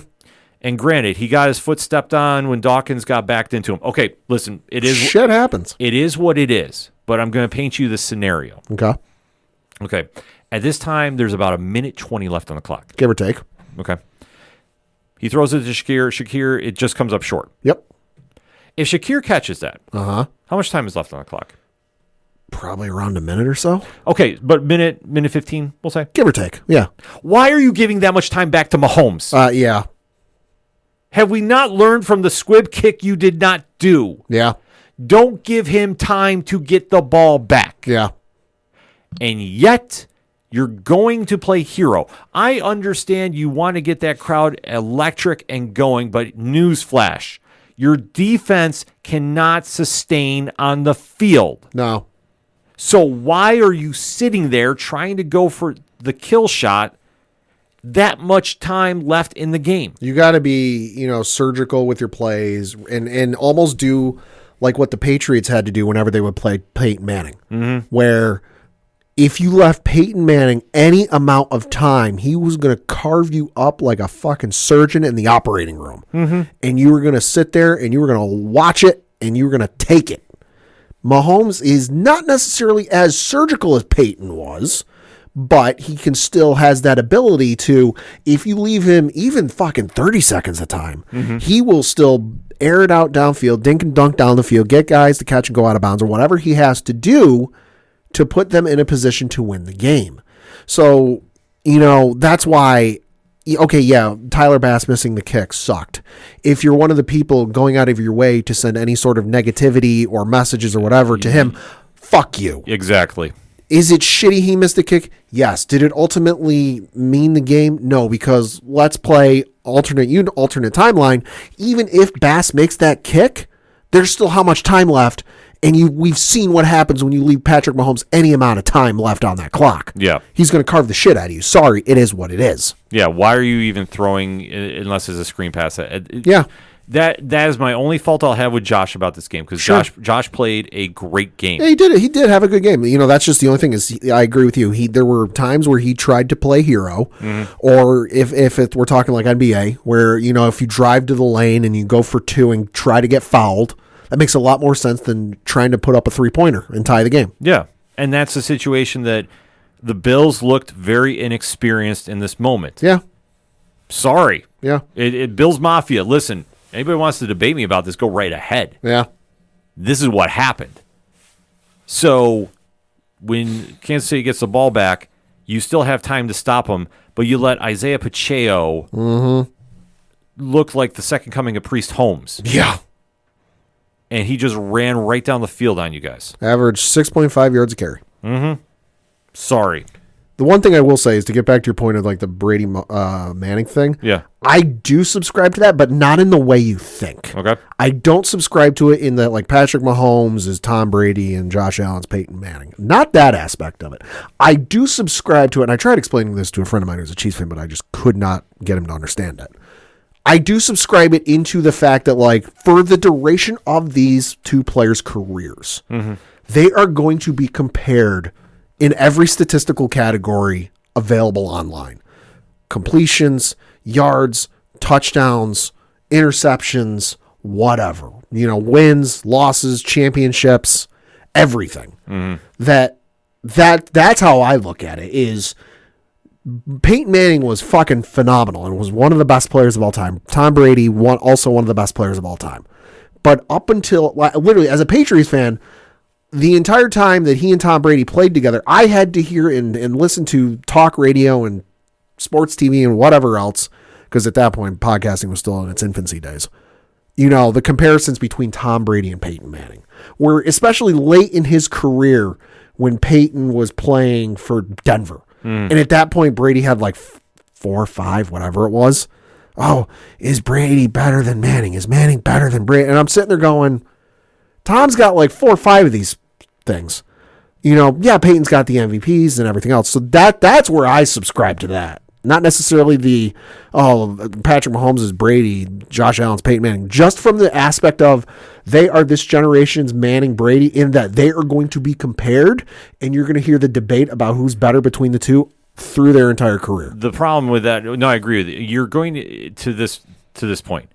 And granted, he got his foot stepped on when Dawkins got backed into him. Okay, listen, shit happens. It is what it is, but I'm going to paint you the scenario. Okay. At this time, there's about 1:20 left on the clock. Give or take. Okay. He throws it to Shakir. Shakir, it just comes up short. Yep. If Shakir catches that, how much time is left on the clock? Probably around a minute or so. Okay, but minute 15, we'll say. Give or take, yeah. Why are you giving that much time back to Mahomes? Yeah. Have we not learned from the squib kick you did not do? Yeah. Don't give him time to get the ball back. Yeah. And yet, you're going to play hero. I understand you want to get that crowd electric and going, but newsflash, your defense cannot sustain on the field. No. So why are you sitting there trying to go for the kill shot that much time left in the game? You got to be, surgical with your plays and almost do like what the Patriots had to do whenever they would play Peyton Manning, where if you left Peyton Manning any amount of time, he was going to carve you up like a fucking surgeon in the operating room. And you were going to sit there and you were going to watch it and you were going to take it. Mahomes is not necessarily as surgical as Peyton was, but he can still has that ability to, if you leave him even fucking 30 seconds of time, he will still air it out downfield, dink and dunk down the field, get guys to catch and go out of bounds or whatever he has to do to put them in a position to win the game. So, that's why, okay, yeah, Tyler Bass missing the kick sucked. If you're one of the people going out of your way to send any sort of negativity or messages or whatever to him, fuck you. Exactly. Is it shitty he missed the kick? Yes. Did it ultimately mean the game? No, because let's play alternate timeline. Even if Bass makes that kick, there's still how much time left. And we've seen what happens when you leave Patrick Mahomes any amount of time left on that clock. Yeah. He's going to carve the shit out of you. Sorry, it is what it is. Yeah, why are you even throwing, unless it's a screen pass? Yeah. That is my only fault I'll have with Josh about this game, because Josh played a great game. Yeah, he did it. He did have a good game. That's just the only thing is I agree with you. There were times where he tried to play hero, or if we're talking like NBA, where, if you drive to the lane and you go for two and try to get fouled, that makes a lot more sense than trying to put up a three-pointer and tie the game. Yeah, and that's a situation that the Bills looked very inexperienced in this moment. Yeah. Sorry. Yeah. Bills Mafia, listen, anybody wants to debate me about this, go right ahead. Yeah. This is what happened. So when Kansas City gets the ball back, you still have time to stop them, but you let Isaiah Pacheco look like the second coming of Priest Holmes. Yeah. And he just ran right down the field on you guys. Average 6.5 yards a carry. Sorry. The one thing I will say is, to get back to your point of like the Brady Manning thing. Yeah. I do subscribe to that, but not in the way you think. Okay. I don't subscribe to it in that like Patrick Mahomes is Tom Brady and Josh Allen's Peyton Manning. Not that aspect of it. I do subscribe to it, and I tried explaining this to a friend of mine who's a Chiefs fan, but I just could not get him to understand it. I do subscribe it into the fact that, like, for the duration of these two players' careers, they are going to be compared in every statistical category available online. Completions, yards, touchdowns, interceptions, whatever. Wins, losses, championships, everything. That's how I look at it, is Peyton Manning was fucking phenomenal and was one of the best players of all time. Tom Brady, also one of the best players of all time. But up until, literally, as a Patriots fan, the entire time that he and Tom Brady played together, I had to hear and listen to talk radio and sports TV and whatever else, because at that point, podcasting was still in its infancy days. The comparisons between Tom Brady and Peyton Manning were, especially late in his career when Peyton was playing for Denver. And at that point, Brady had like 4 or 5, whatever it was. Oh, is Brady better than Manning? Is Manning better than Brady? And I'm sitting there going, Tom's got like 4 or 5 of these things. Yeah, Peyton's got the MVPs and everything else. So that's where I subscribe to that. Not necessarily Patrick Mahomes is Brady, Josh Allen's Peyton Manning. Just from the aspect of they are this generation's Manning Brady, in that they are going to be compared, and you're going to hear the debate about who's better between the two through their entire career. The problem with that, no, I agree with you. You're going to this point.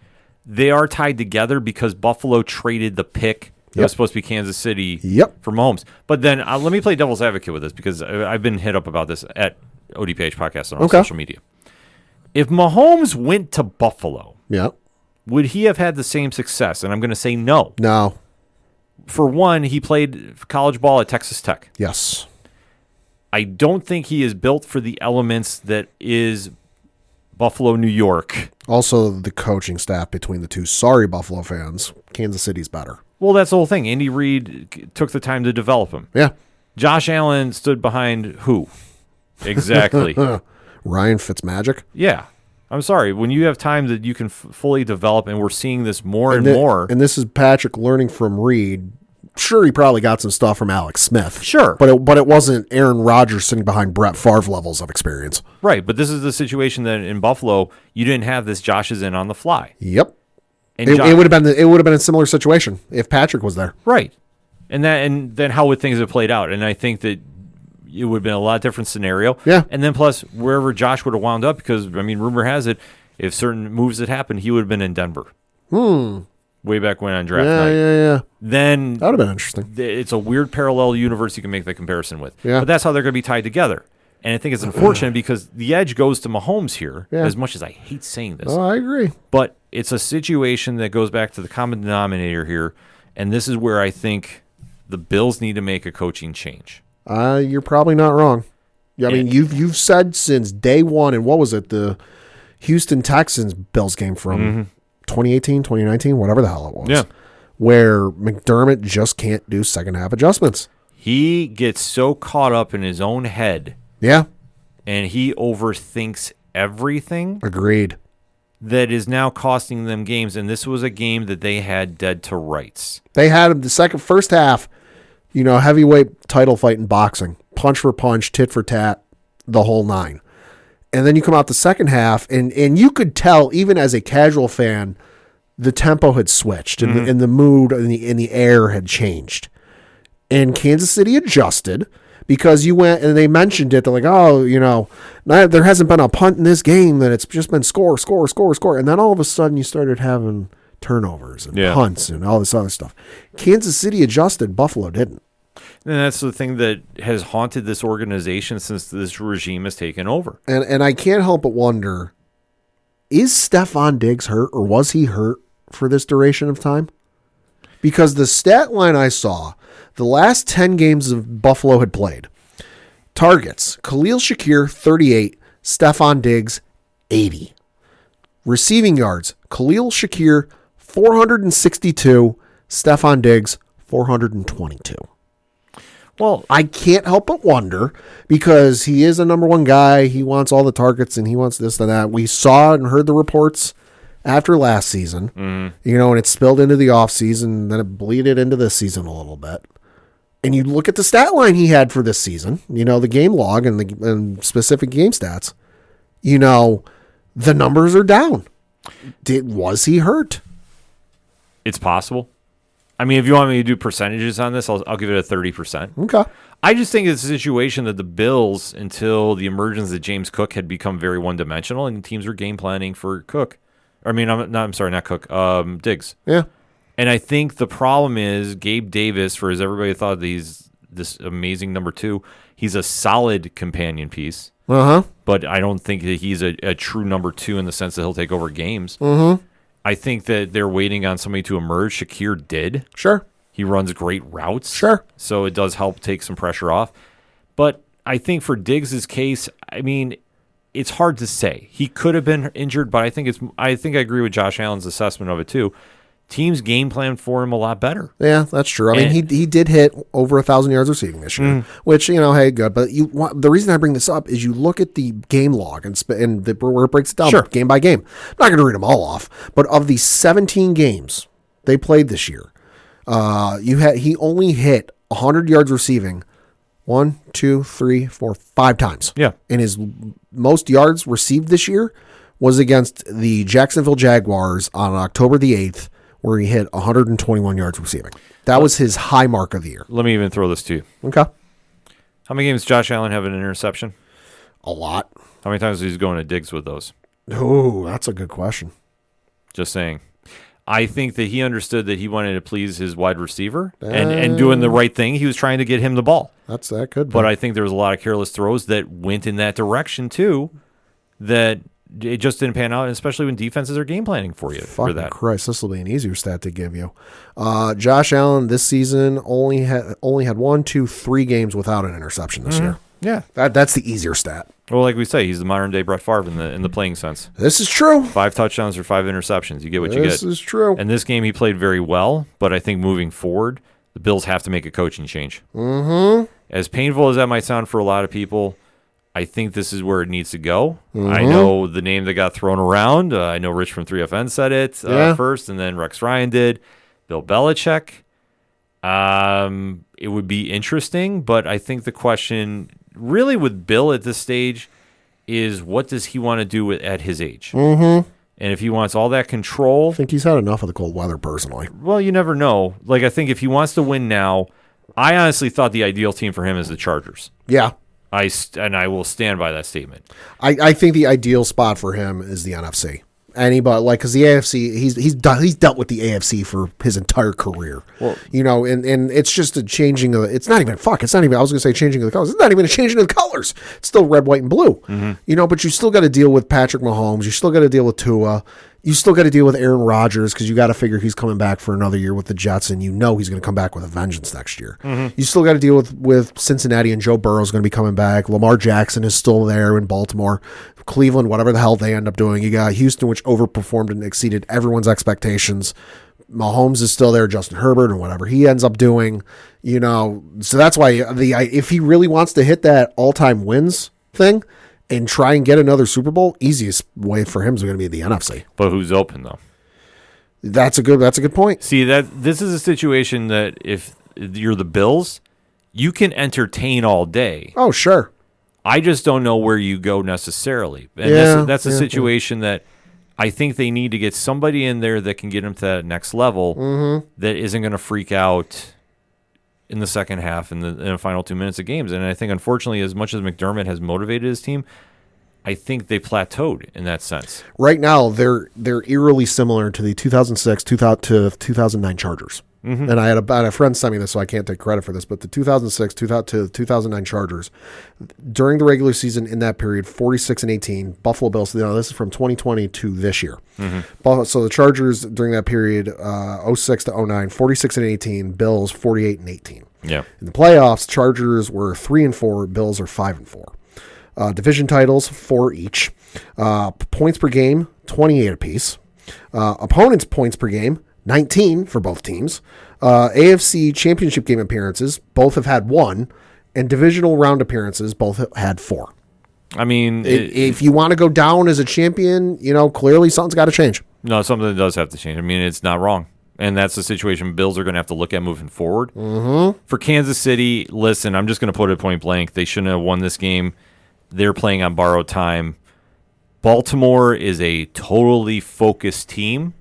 They are tied together because Buffalo traded the pick. It was supposed to be Kansas City for Mahomes. But then let me play devil's advocate with this, because I've been hit up about this at ODPH podcast on social media. If Mahomes went to Buffalo, would he have had the same success? And I'm going to say no. No. For one, he played college ball at Texas Tech. Yes. I don't think he is built for the elements that is Buffalo, New York. Also, the coaching staff between the two. Sorry, Buffalo fans. Kansas City's better. Well, that's the whole thing. Andy Reid took the time to develop him. Yeah. Josh Allen stood behind who? Exactly. Ryan Fitzmagic? Yeah. I'm sorry. When you have time that you can fully develop, and we're seeing this more and more. And this is Patrick learning from Reid. Sure, he probably got some stuff from Alex Smith. Sure. But it wasn't Aaron Rodgers sitting behind Brett Favre levels of experience. Right. But this is the situation that in Buffalo, you didn't have this Josh is in on the fly. Yep. And it would have been a similar situation if Patrick was there. Right. And then how would things have played out? And I think that it would have been a lot different scenario. Yeah. And then plus wherever Josh would have wound up, because I mean, rumor has it, if certain moves had happened, he would have been in Denver. Way back when on draft night. Yeah. Then That would have been interesting. it's a weird parallel universe you can make the comparison with. Yeah. But that's how they're going to be tied together. And I think it's unfortunate because the edge goes to Mahomes here, Yeah. as much as I hate saying this. Oh, I agree. But it's a situation that goes back to the common denominator here, and this is where I think the Bills need to make a coaching change. You're probably not wrong. I mean, you've said since day one, and what was it, the Houston Texans Bills game from 2018, 2019, whatever the hell it was, where McDermott just can't do second half adjustments. He gets so caught up in his own head, and he overthinks everything. Agreed. That is now costing them games, and this was a game that they had dead to rights. They had him the first half, heavyweight title fight in boxing, punch for punch, tit for tat, the whole nine. And then you come out the second half, and you could tell, even as a casual fan, the tempo had switched, and the mood and the air had changed. And Kansas City adjusted because you went, and they mentioned it. They're like, there hasn't been a punt in this game, that it's just been score. And then all of a sudden you started having turnovers and punts and all this other stuff. Kansas City adjusted. Buffalo didn't. And that's the thing that has haunted this organization since this regime has taken over. And I can't help but wonder, is Stephon Diggs hurt, or was he hurt for this duration of time? Because the stat line I saw, the last 10 games of Buffalo had played, targets, Khalil Shakir, 38, Stephon Diggs, 80. Receiving yards, Khalil Shakir, 462, Stephon Diggs, 422. Well, I can't help but wonder, because he is a number one guy. He wants all the targets, and he wants this and that. We saw and heard the reports after last season, and it spilled into the offseason, then it bleeded into this season a little bit. And you look at the stat line he had for this season, the game log and specific game stats, the numbers are down. Was he hurt? It's possible. I mean, if you want me to do percentages on this, I'll give it a 30%. Okay. I just think it's a situation that the Bills, until the emergence of James Cook, had become very one-dimensional, and teams were game planning for Cook. Not Cook. Diggs. Yeah. And I think the problem is Gabe Davis, for as everybody thought he's this amazing number two, he's a solid companion piece. But I don't think that he's a true number two in the sense that he'll take over games. I think that they're waiting on somebody to emerge. Shakir did. Sure. He runs great routes. Sure. So it does help take some pressure off. But I think for Diggs' case, I mean, it's hard to say. He could have been injured, but I think I agree with Josh Allen's assessment of it too. Teams game plan for him a lot better. Yeah, that's true. I mean, he did hit over 1,000 yards receiving this year, which, hey, good. But the reason I bring this up is you look at the game log and where it breaks it down game by game. I'm not going to read them all off, but of the 17 games they played this year, he only hit 100 yards receiving 1, 2, 3, 4, 5 times. Yeah. And his most yards received this year was against the Jacksonville Jaguars on October the 8th, where he hit 121 yards receiving. That was his high mark of the year. Let me even throw this to you. Okay. How many games does Josh Allen have an interception? A lot. How many times is he going to Diggs with those? Oh, that's a good question. Just saying. I think that he understood that he wanted to please his wide receiver and doing the right thing. He was trying to get him the ball. That could be. But I think there was a lot of careless throws that went in that direction too, that it just didn't pan out, especially when defenses are game planning for you. Fucking for that. Christ, this will be an easier stat to give you. Josh Allen this season only had 1, 2, 3 games without an interception this year. Yeah, that's the easier stat. Well, like we say, he's the modern day Brett Favre in the playing sense. This is true. 5 touchdowns or 5 interceptions. You get what you get. This is true. And this game he played very well, but I think moving forward, the Bills have to make a coaching change. As painful as that might sound for a lot of people, I think this is where it needs to go. I know the name that got thrown around. I know Rich from 3FN said it first, and then Rex Ryan did. Bill Belichick. It would be interesting, but I think the question really with Bill at this stage is what does he want to do at his age? And if he wants all that control. I think he's had enough of the cold weather, personally. Well, you never know. Like, I think if he wants to win now, I honestly thought the ideal team for him is the Chargers. Yeah. I will stand by that statement. I think the ideal spot for him is the NFC. Anybody, like, because the AFC, he's dealt with the AFC for his entire career. Well, and it's just a changing of, it's not even, I was going to say changing of the colors. It's not even a changing of the colors. It's still red, white, and blue. But you still got to deal with Patrick Mahomes. You still got to deal with Tua. You still got to deal with Aaron Rodgers because you got to figure he's coming back for another year with the Jets, and he's going to come back with a vengeance next year. You still got to deal with Cincinnati, and Joe Burrow's going to be coming back. Lamar Jackson is still there in Baltimore. Cleveland, whatever the hell they end up doing. You got Houston, which overperformed and exceeded everyone's expectations. Mahomes is still there, Justin Herbert, and whatever he ends up doing. So that's why if he really wants to hit that all-time wins thing and try and get another Super Bowl, easiest way for him is going to be the NFC. But who's open though? That's a good point. See, that this is a situation that if you're the Bills, you can entertain all day. Oh, sure. I just don't know where you go necessarily. And that's a situation that I think they need to get somebody in there that can get them to that next level that isn't going to freak out in the second half in the final 2 minutes of games. And I think, unfortunately, as much as McDermott has motivated his team, I think they plateaued in that sense. Right now, they're eerily similar to the 2006 to 2009 Chargers. And I had a friend send me this, so I can't take credit for this, but the 2006 to 2009 Chargers, during the regular season in that period, 46-18, Buffalo Bills, this is from 2020 to this year. So the Chargers during that period, 06 to 09, 46-18, Bills 48-18. Yeah. In the playoffs, Chargers were 3-4, Bills are 5-4. Division titles, 4 each. Points per game, 28 apiece. Opponents' points per game, 19 for both teams. AFC championship game appearances, both have had 1. And divisional round appearances, both have had 4. I mean, if you want to go down as a champion, clearly something's got to change. No, something does have to change. I mean, it's not wrong. And that's the situation Bills are going to have to look at moving forward. For Kansas City, listen, I'm just going to put it point blank. They shouldn't have won this game. They're playing on borrowed time. Baltimore is a totally focused team.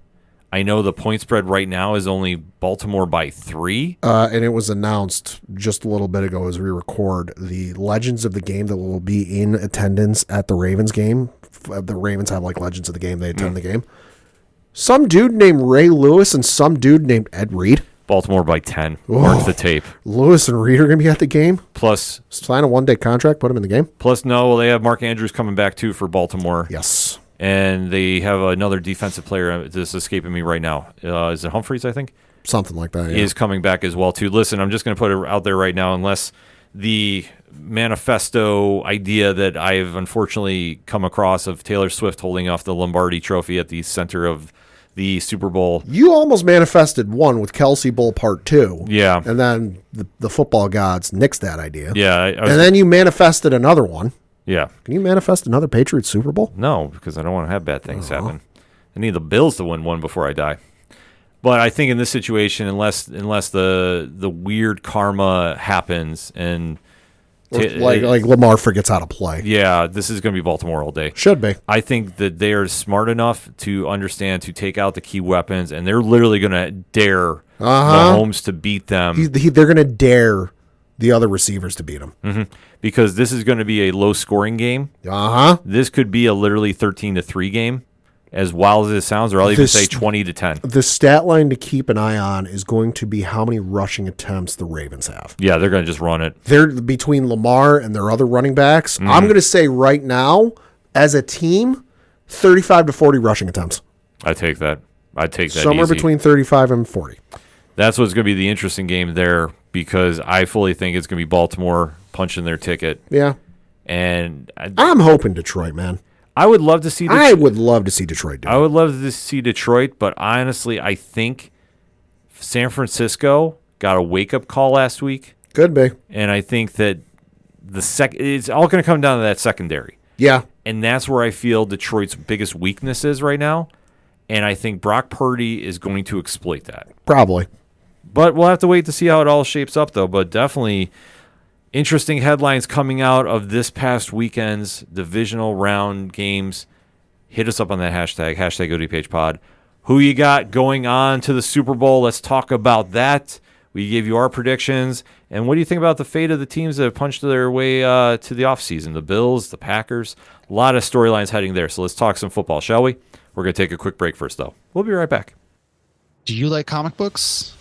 I know the point spread right now is only Baltimore by 3. And it was announced just a little bit ago as we record, the legends of the game that will be in attendance at the Ravens game. The Ravens have legends of the game. They attend the game. Some dude named Ray Lewis and some dude named Ed Reed. Baltimore by 10. Mark the tape. Lewis and Reed are going to be at the game. Plus, sign a 1-day contract, put him in the game. Plus, no, they have Mark Andrews coming back too for Baltimore. Yes. And they have another defensive player. This is escaping me right now. Is it Humphreys, I think? Something like that, yeah. Is coming back as well, too. Listen, I'm just going to put it out there right now, unless the manifesto idea that I've unfortunately come across of Taylor Swift holding off the Lombardi Trophy at the center of the Super Bowl. You almost manifested one with Kelsey Bowl Part 2. Yeah. And then the football gods nixed that idea. Yeah. And then you manifested another one. Yeah. Can you manifest another Patriots Super Bowl? No, because I don't want to have bad things happen. I need the Bills to win one before I die. But I think in this situation, unless the weird karma happens and like Lamar forgets how to play. Yeah, this is going to be Baltimore all day. Should be. I think that they are smart enough to understand to take out the key weapons, and they're literally going to dare Mahomes to beat them. They're going to dare the other receivers to beat him. Because this is going to be a low-scoring game. This could be a literally 13-3 game, as wild as it sounds, or I'll even say 20-10. The stat line to keep an eye on is going to be how many rushing attempts the Ravens have. Yeah, they're going to just run it. They're between Lamar and their other running backs. I'm going to say right now, as a team, 35 to 40 rushing attempts. I take that. Somewhere easy. Between 35 and 40. That's what's going to be the interesting game there, because I fully think it's going to be Baltimore punching their ticket. Yeah. And I'm hoping Detroit, man. I would love to see Detroit. I would love to see Detroit do it. I would love to see Detroit, but honestly, I think San Francisco got a wake-up call last week. Could be. And I think that it's all going to come down to that secondary. Yeah. And that's where I feel Detroit's biggest weakness is right now. And I think Brock Purdy is going to exploit that. Probably. But we'll have to wait to see how it all shapes up, though. But definitely interesting headlines coming out of this past weekend's divisional round games. Hit us up on that hashtag ODPH pod. Who you got going on to the Super Bowl? Let's talk about that. We gave you our predictions. And what do you think about the fate of the teams that have punched their way to the offseason? The Bills, the Packers, a lot of storylines heading there. So let's talk some football, shall we? We're going to take a quick break first, though. We'll be right back. Do you like comic books?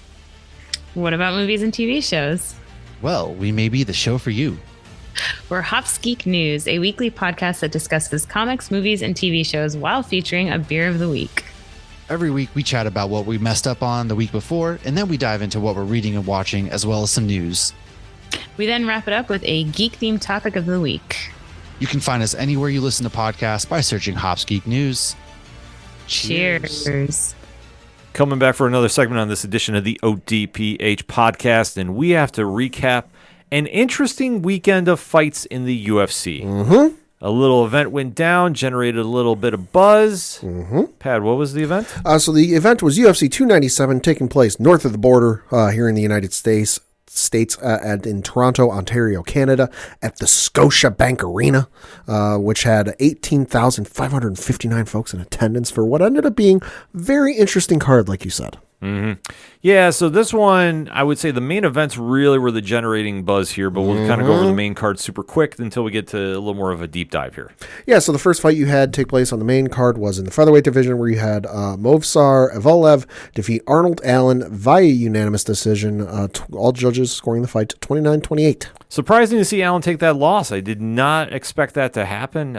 What about movies and TV shows? Well, we may be the show for you. We're Hops Geek News, a weekly podcast that discusses comics, movies, and TV shows while featuring a beer of the week. Every week we chat about what we messed up on the week before, and then we dive into what we're reading and watching, as well as some news. We then wrap it up with a geek-themed topic of the week. You can find us anywhere you listen to podcasts by searching Hops Geek News. Cheers. Coming back for another segment on this edition of the ODPH podcast, and we have to recap an interesting weekend of fights in the UFC. Mm-hmm. A little event went down, generated a little bit of buzz. Mm-hmm. Pat, what was the event? So the event was UFC 297, taking place north of the border here in the United States and in Toronto, Ontario, Canada, at the Scotiabank Arena, which had 18,559 folks in attendance for what ended up being a very interesting card, like you said. Mm-hmm. Yeah, so this one, I would say the main events really were the generating buzz here, but we'll kind of go over the main card super quick until we get to a little more of a deep dive here. Yeah, so the first fight you had take place on the main card was in the featherweight division, where you had Movsar Evloev defeat Arnold Allen via unanimous decision, all judges scoring the fight 29-28. Surprising to see Allen take that loss. I did not expect that to happen.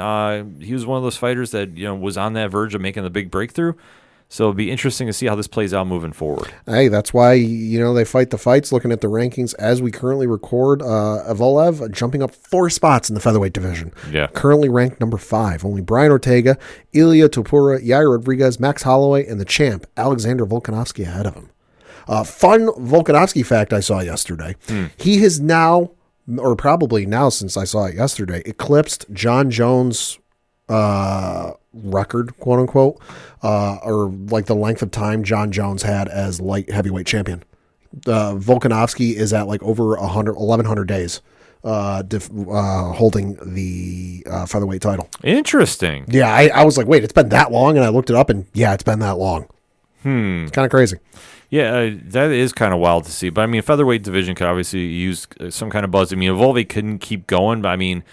He was one of those fighters that was on that verge of making the big breakthrough. So it'll be interesting to see how this plays out moving forward. Hey, that's why, they fight the fights. Looking at the rankings as we currently record, Evloev jumping up 4 spots in the featherweight division. Yeah. Currently ranked number 5. Only Brian Ortega, Ilya Topuria, Yair Rodriguez, Max Holloway, and the champ, Alexander Volkanovski, ahead of him. Fun Volkanovski fact I saw yesterday. He has now, or probably now since I saw it yesterday, eclipsed John Jones' record, quote unquote, or like the length of time John Jones had as light heavyweight champion. Volkanovski is at like over 1,100 days holding the featherweight title. Interesting. Yeah, I was like, wait, it's been that long? And I looked it up, and yeah, it's been that long. It's kind of crazy. Yeah, that is kind of wild to see. But I mean, featherweight division could obviously use some kind of buzz. I mean, Volve couldn't keep going, but I mean,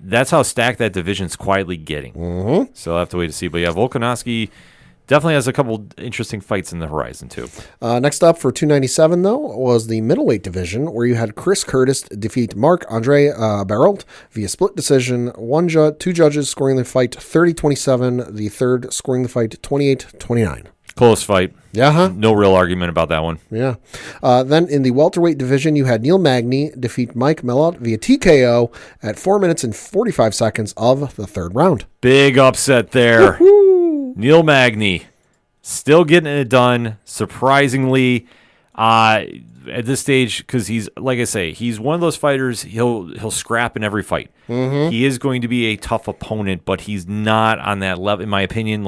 that's how stacked that division's quietly getting. Mm-hmm. So I'll have to wait to see. But yeah, Volkanovski definitely has a couple interesting fights in the horizon, too. Next up for 297, though, was the middleweight division, where you had Chris Curtis defeat Marc-Andre Barrault via split decision. 2 judges scoring the fight 30-27, the third scoring the fight 28-29. Close fight. Yeah, huh? No real argument about that one. Yeah. Then in the welterweight division, you had Neil Magny defeat Mike Mellott via TKO at 4 minutes and 45 seconds of the third round. Big upset there. Woo-hoo! Neil Magny still getting it done, surprisingly, at this stage, because he's, like I say, he's one of those fighters, he'll scrap in every fight. Mm-hmm. He is going to be a tough opponent, but he's not on that level, in my opinion,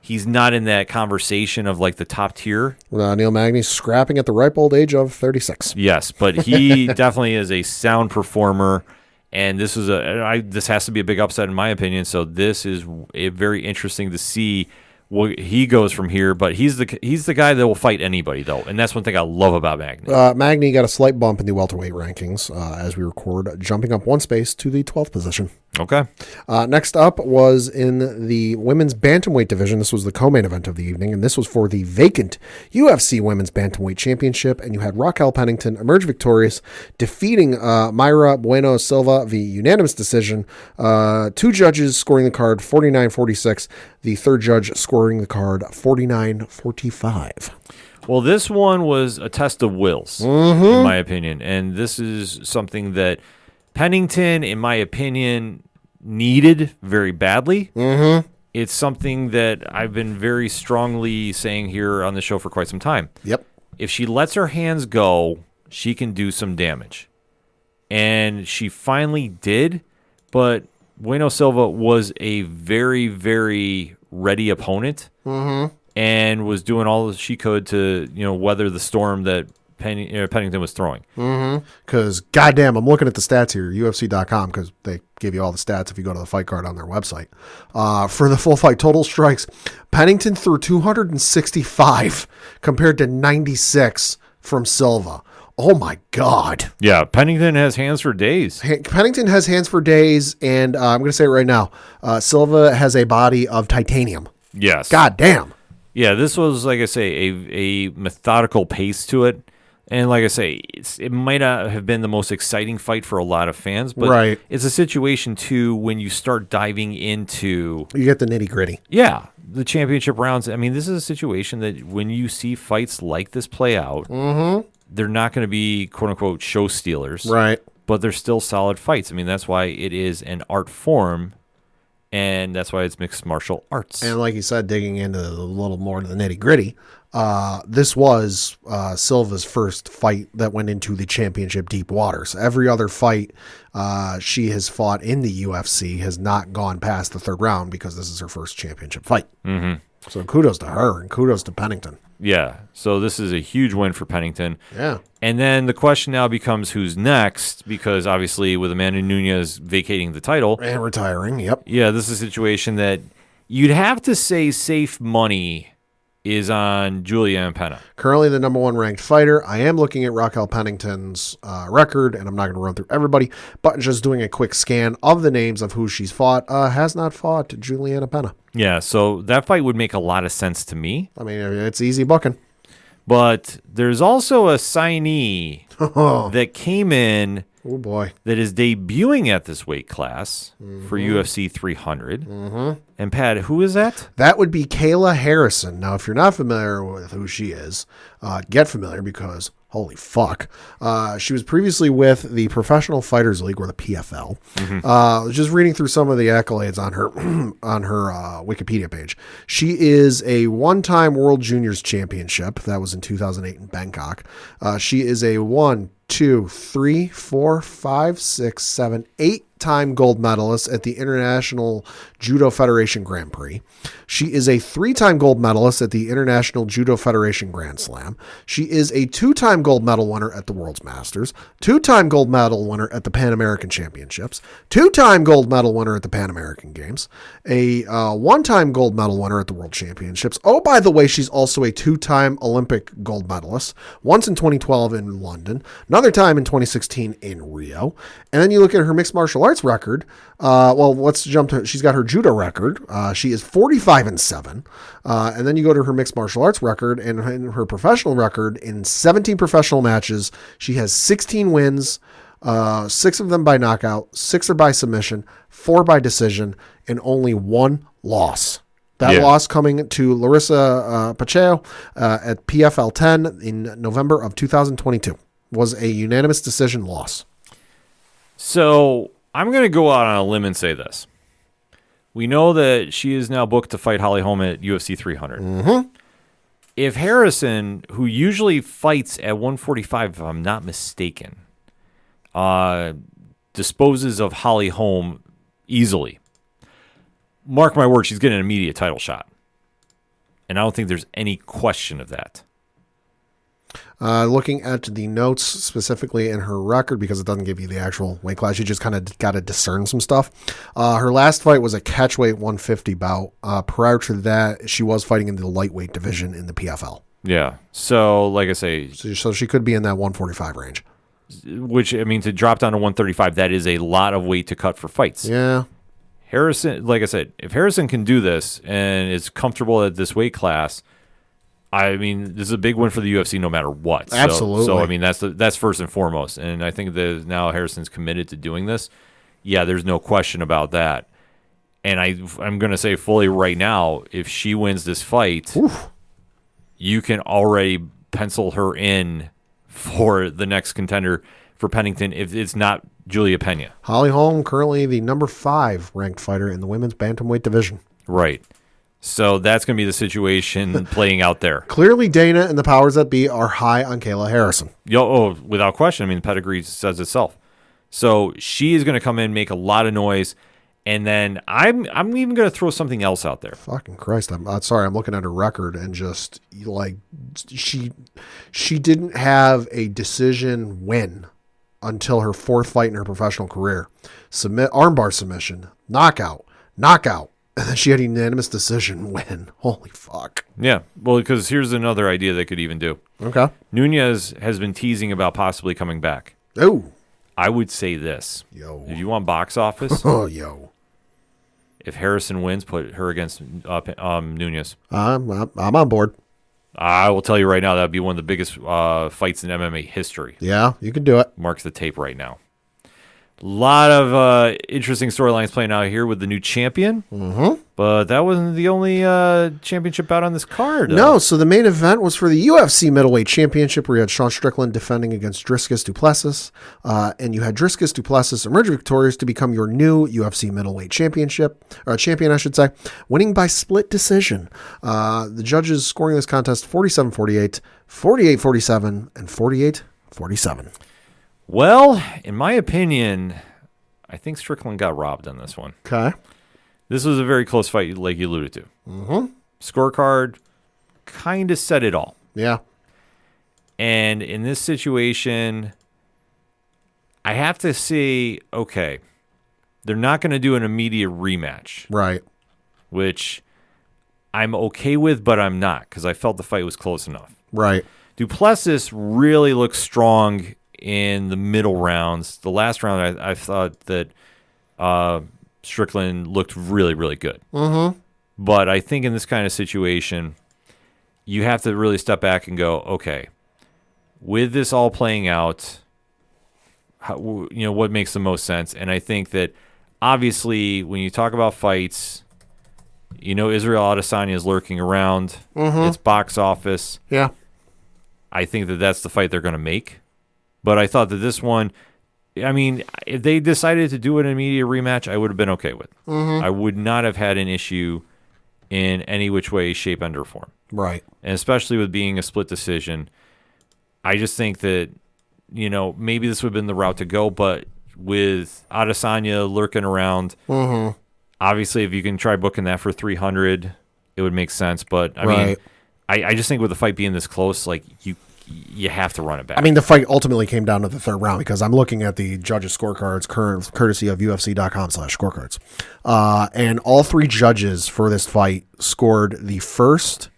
he's not in that conversation of like the top tier. Neil Magny scrapping at the ripe old age of 36. Yes, but he definitely is a sound performer, and this is this has to be a big upset in my opinion. So this is very interesting to see what he goes from here. But he's the guy that will fight anybody though, and that's one thing I love about Magny. Magny got a slight bump in the welterweight rankings as we record, jumping up 1 space to the 12th position. Okay. Next up was in the women's bantamweight division. This was the co-main event of the evening, and this was for the vacant UFC Women's Bantamweight Championship. And you had Raquel Pennington emerge victorious, defeating Mayra Bueno Silva via unanimous decision. 2 judges scoring the card 49-46. The third judge scoring the card 49-45. Well, this one was a test of wills, in my opinion, and this is something that Pennington, in my opinion, needed very badly. Mm-hmm. It's something that I've been very strongly saying here on the show for quite some time. Yep. If she lets her hands go, she can do some damage. And she finally did, but Bueno Silva was a very, very ready opponent and was doing all she could to, weather the storm that Pennington was throwing. Because, goddamn, I'm looking at the stats here, UFC.com, because they give you all the stats if you go to the fight card on their website. For the full fight total strikes, Pennington threw 265 compared to 96 from Silva. Oh my God. Yeah, Pennington has hands for days. Pennington has hands for days, and I'm going to say it right now. Silva has a body of titanium. Yes. God damn. Yeah, this was, like I say, a methodical pace to it. And like I say, it might not have been the most exciting fight for a lot of fans, but Right. It's a situation, too, when you start diving into... You get the nitty-gritty. Yeah, the championship rounds. I mean, this is a situation that when you see fights like this play out, they're not going to be, quote-unquote, show stealers. Right. But they're still solid fights. I mean, that's why it is an art form, and that's why it's mixed martial arts. And like you said, digging into a little more to the nitty-gritty, this was Silva's first fight that went into the championship deep waters. Every other fight she has fought in the UFC has not gone past the third round because this is her first championship fight. Mm-hmm. So kudos to her and kudos to Pennington. Yeah, so this is a huge win for Pennington. Yeah. And then the question now becomes who's next, because obviously with Amanda Nunes vacating the title. And retiring, yep. Yeah, this is a situation that you'd have to say safe money is on Julia Pena. Currently the number one ranked fighter. I am looking at Raquel Pennington's record, and I'm not going to run through everybody, but just doing a quick scan of the names of who she's fought. Has not fought Juliana Pena. Yeah, so that fight would make a lot of sense to me. I mean, it's easy booking. But there's also a signee that came in Oh, boy. that is debuting at this weight class for UFC 300. And Pat, who is that? That would be Kayla Harrison. Now, if you're not familiar with who she is, get familiar because holy fuck. She was previously with the Professional Fighters League, or the PFL. Just reading through some of the accolades on her on her Wikipedia page. She is a one-time World Juniors Championship. That was in 2008 in Bangkok. She is a 1, 2, 3, 4, 5, 6, 7, 8-time gold medalist at the International Judo Federation Grand Prix. She is a 3-time gold medalist at the International Judo Federation Grand Slam. She is a 2-time gold medal winner at the World's Masters, 2-time gold medal winner at the Pan American Championships, 2-time gold medal winner at the Pan American Games, a 1-time gold medal winner at the World Championships. Oh, by the way, she's also a 2-time Olympic gold medalist, once in 2012 in London, another time in 2016 in Rio. And then you look at her mixed martial arts record. Well, let's jump to, she's got her judo record. She is 45-7. And then you go to her mixed martial arts record and her professional record in 17 professional matches. She has 16 wins, 6 of them by knockout, 6 are by submission, 4 by decision, and only 1 loss. That loss coming to Larissa Pacheco at PFL 10 in November of 2022 was a unanimous decision loss. So I'm going to go out on a limb and say this. We know that she is now booked to fight Holly Holm at UFC 300. If Harrison, who usually fights at 145, if I'm not mistaken, disposes of Holly Holm easily, mark my word, she's getting an immediate title shot. And I don't think there's any question of that. Looking at the notes specifically in her record, because it doesn't give you the actual weight class, you just kind of got to discern some stuff. Her last fight was a catchweight 150 bout. Prior to that, she was fighting in the lightweight division in the PFL. Yeah. So, like I say, So she could be in that 145 range. which, I mean, to drop down to 135, that is a lot of weight to cut for fights. Yeah. Harrison, like I said, if Harrison can do this and is comfortable at this weight class, I mean, this is a big win for the UFC no matter what. Absolutely. So I mean, that's first and foremost. And I think that now Harrison's committed to doing this. Yeah, there's no question about that. And I'm going to say fully right now, if she wins this fight, you can already pencil her in for the next contender for Pennington if it's not Julia Pena. Holly Holm, currently the number 5 ranked fighter in the women's bantamweight division. Right. So that's going to be the situation playing out there. Clearly, Dana and the powers that be are high on Kayla Harrison. Without question. I mean, the pedigree says itself. So she is going to come in, make a lot of noise, and then I'm even going to throw something else out there. Fucking Christ! I'm sorry. I'm looking at her record and just like she didn't have a decision win until her 4th fight in her professional career. Armbar submission, knockout, And then she had a unanimous decision win. Holy fuck. Yeah, well, because here's another idea they could even do. Okay. Nunez has been teasing about possibly coming back. Oh. I would say this. Yo. If you want box office, Oh, yo. if Harrison wins, put her against Nunez. I'm on board. I will tell you right now, that would be one of the biggest fights in MMA history. Yeah, you can do it. Marks the tape right now. A lot of interesting storylines playing out here with the new champion. Mm-hmm. But that wasn't the only championship bout on this card. No, so the main event was for the UFC middleweight championship, where you had Sean Strickland defending against Dricus du Plessis. And you had Dricus du Plessis emerge victorious to become your new UFC middleweight champion, I should say, winning by split decision. The judges scoring this contest 47-48, 48-47, and 48-47. Well, in my opinion, I think Strickland got robbed on this one. Okay. This was a very close fight, like you alluded to. Mm-hmm. Scorecard kind of said it all. Yeah. And in this situation, I have to say, okay, they're not going to do an immediate rematch. Right. Which I'm okay with, but I'm not, because I felt the fight was close enough. Right. Du Plessis really looks strong in the middle rounds. The last round, I thought that Strickland looked really, really good. Mm-hmm. But I think in this kind of situation, you have to really step back and go, okay, with this all playing out, what makes the most sense? And I think that obviously when you talk about fights, Israel Adesanya is lurking around. Mm-hmm. It's box office. Yeah. I think that that's the fight they're going to make. But I thought that this one, I mean, if they decided to do an immediate rematch, I would have been okay with. Mm-hmm. I would not have had an issue in any which way, shape, and or form. Right. And especially with being a split decision, I just think that, maybe this would have been the route to go. But with Adesanya lurking around, mm-hmm. obviously if you can try booking that for 300, it would make sense. But, I mean, I just think with the fight being this close, like, you have to run it back. I mean, the fight ultimately came down to the third round, because I'm looking at the judges' scorecards, courtesy of UFC.com/scorecards. And all three judges for this fight scored the first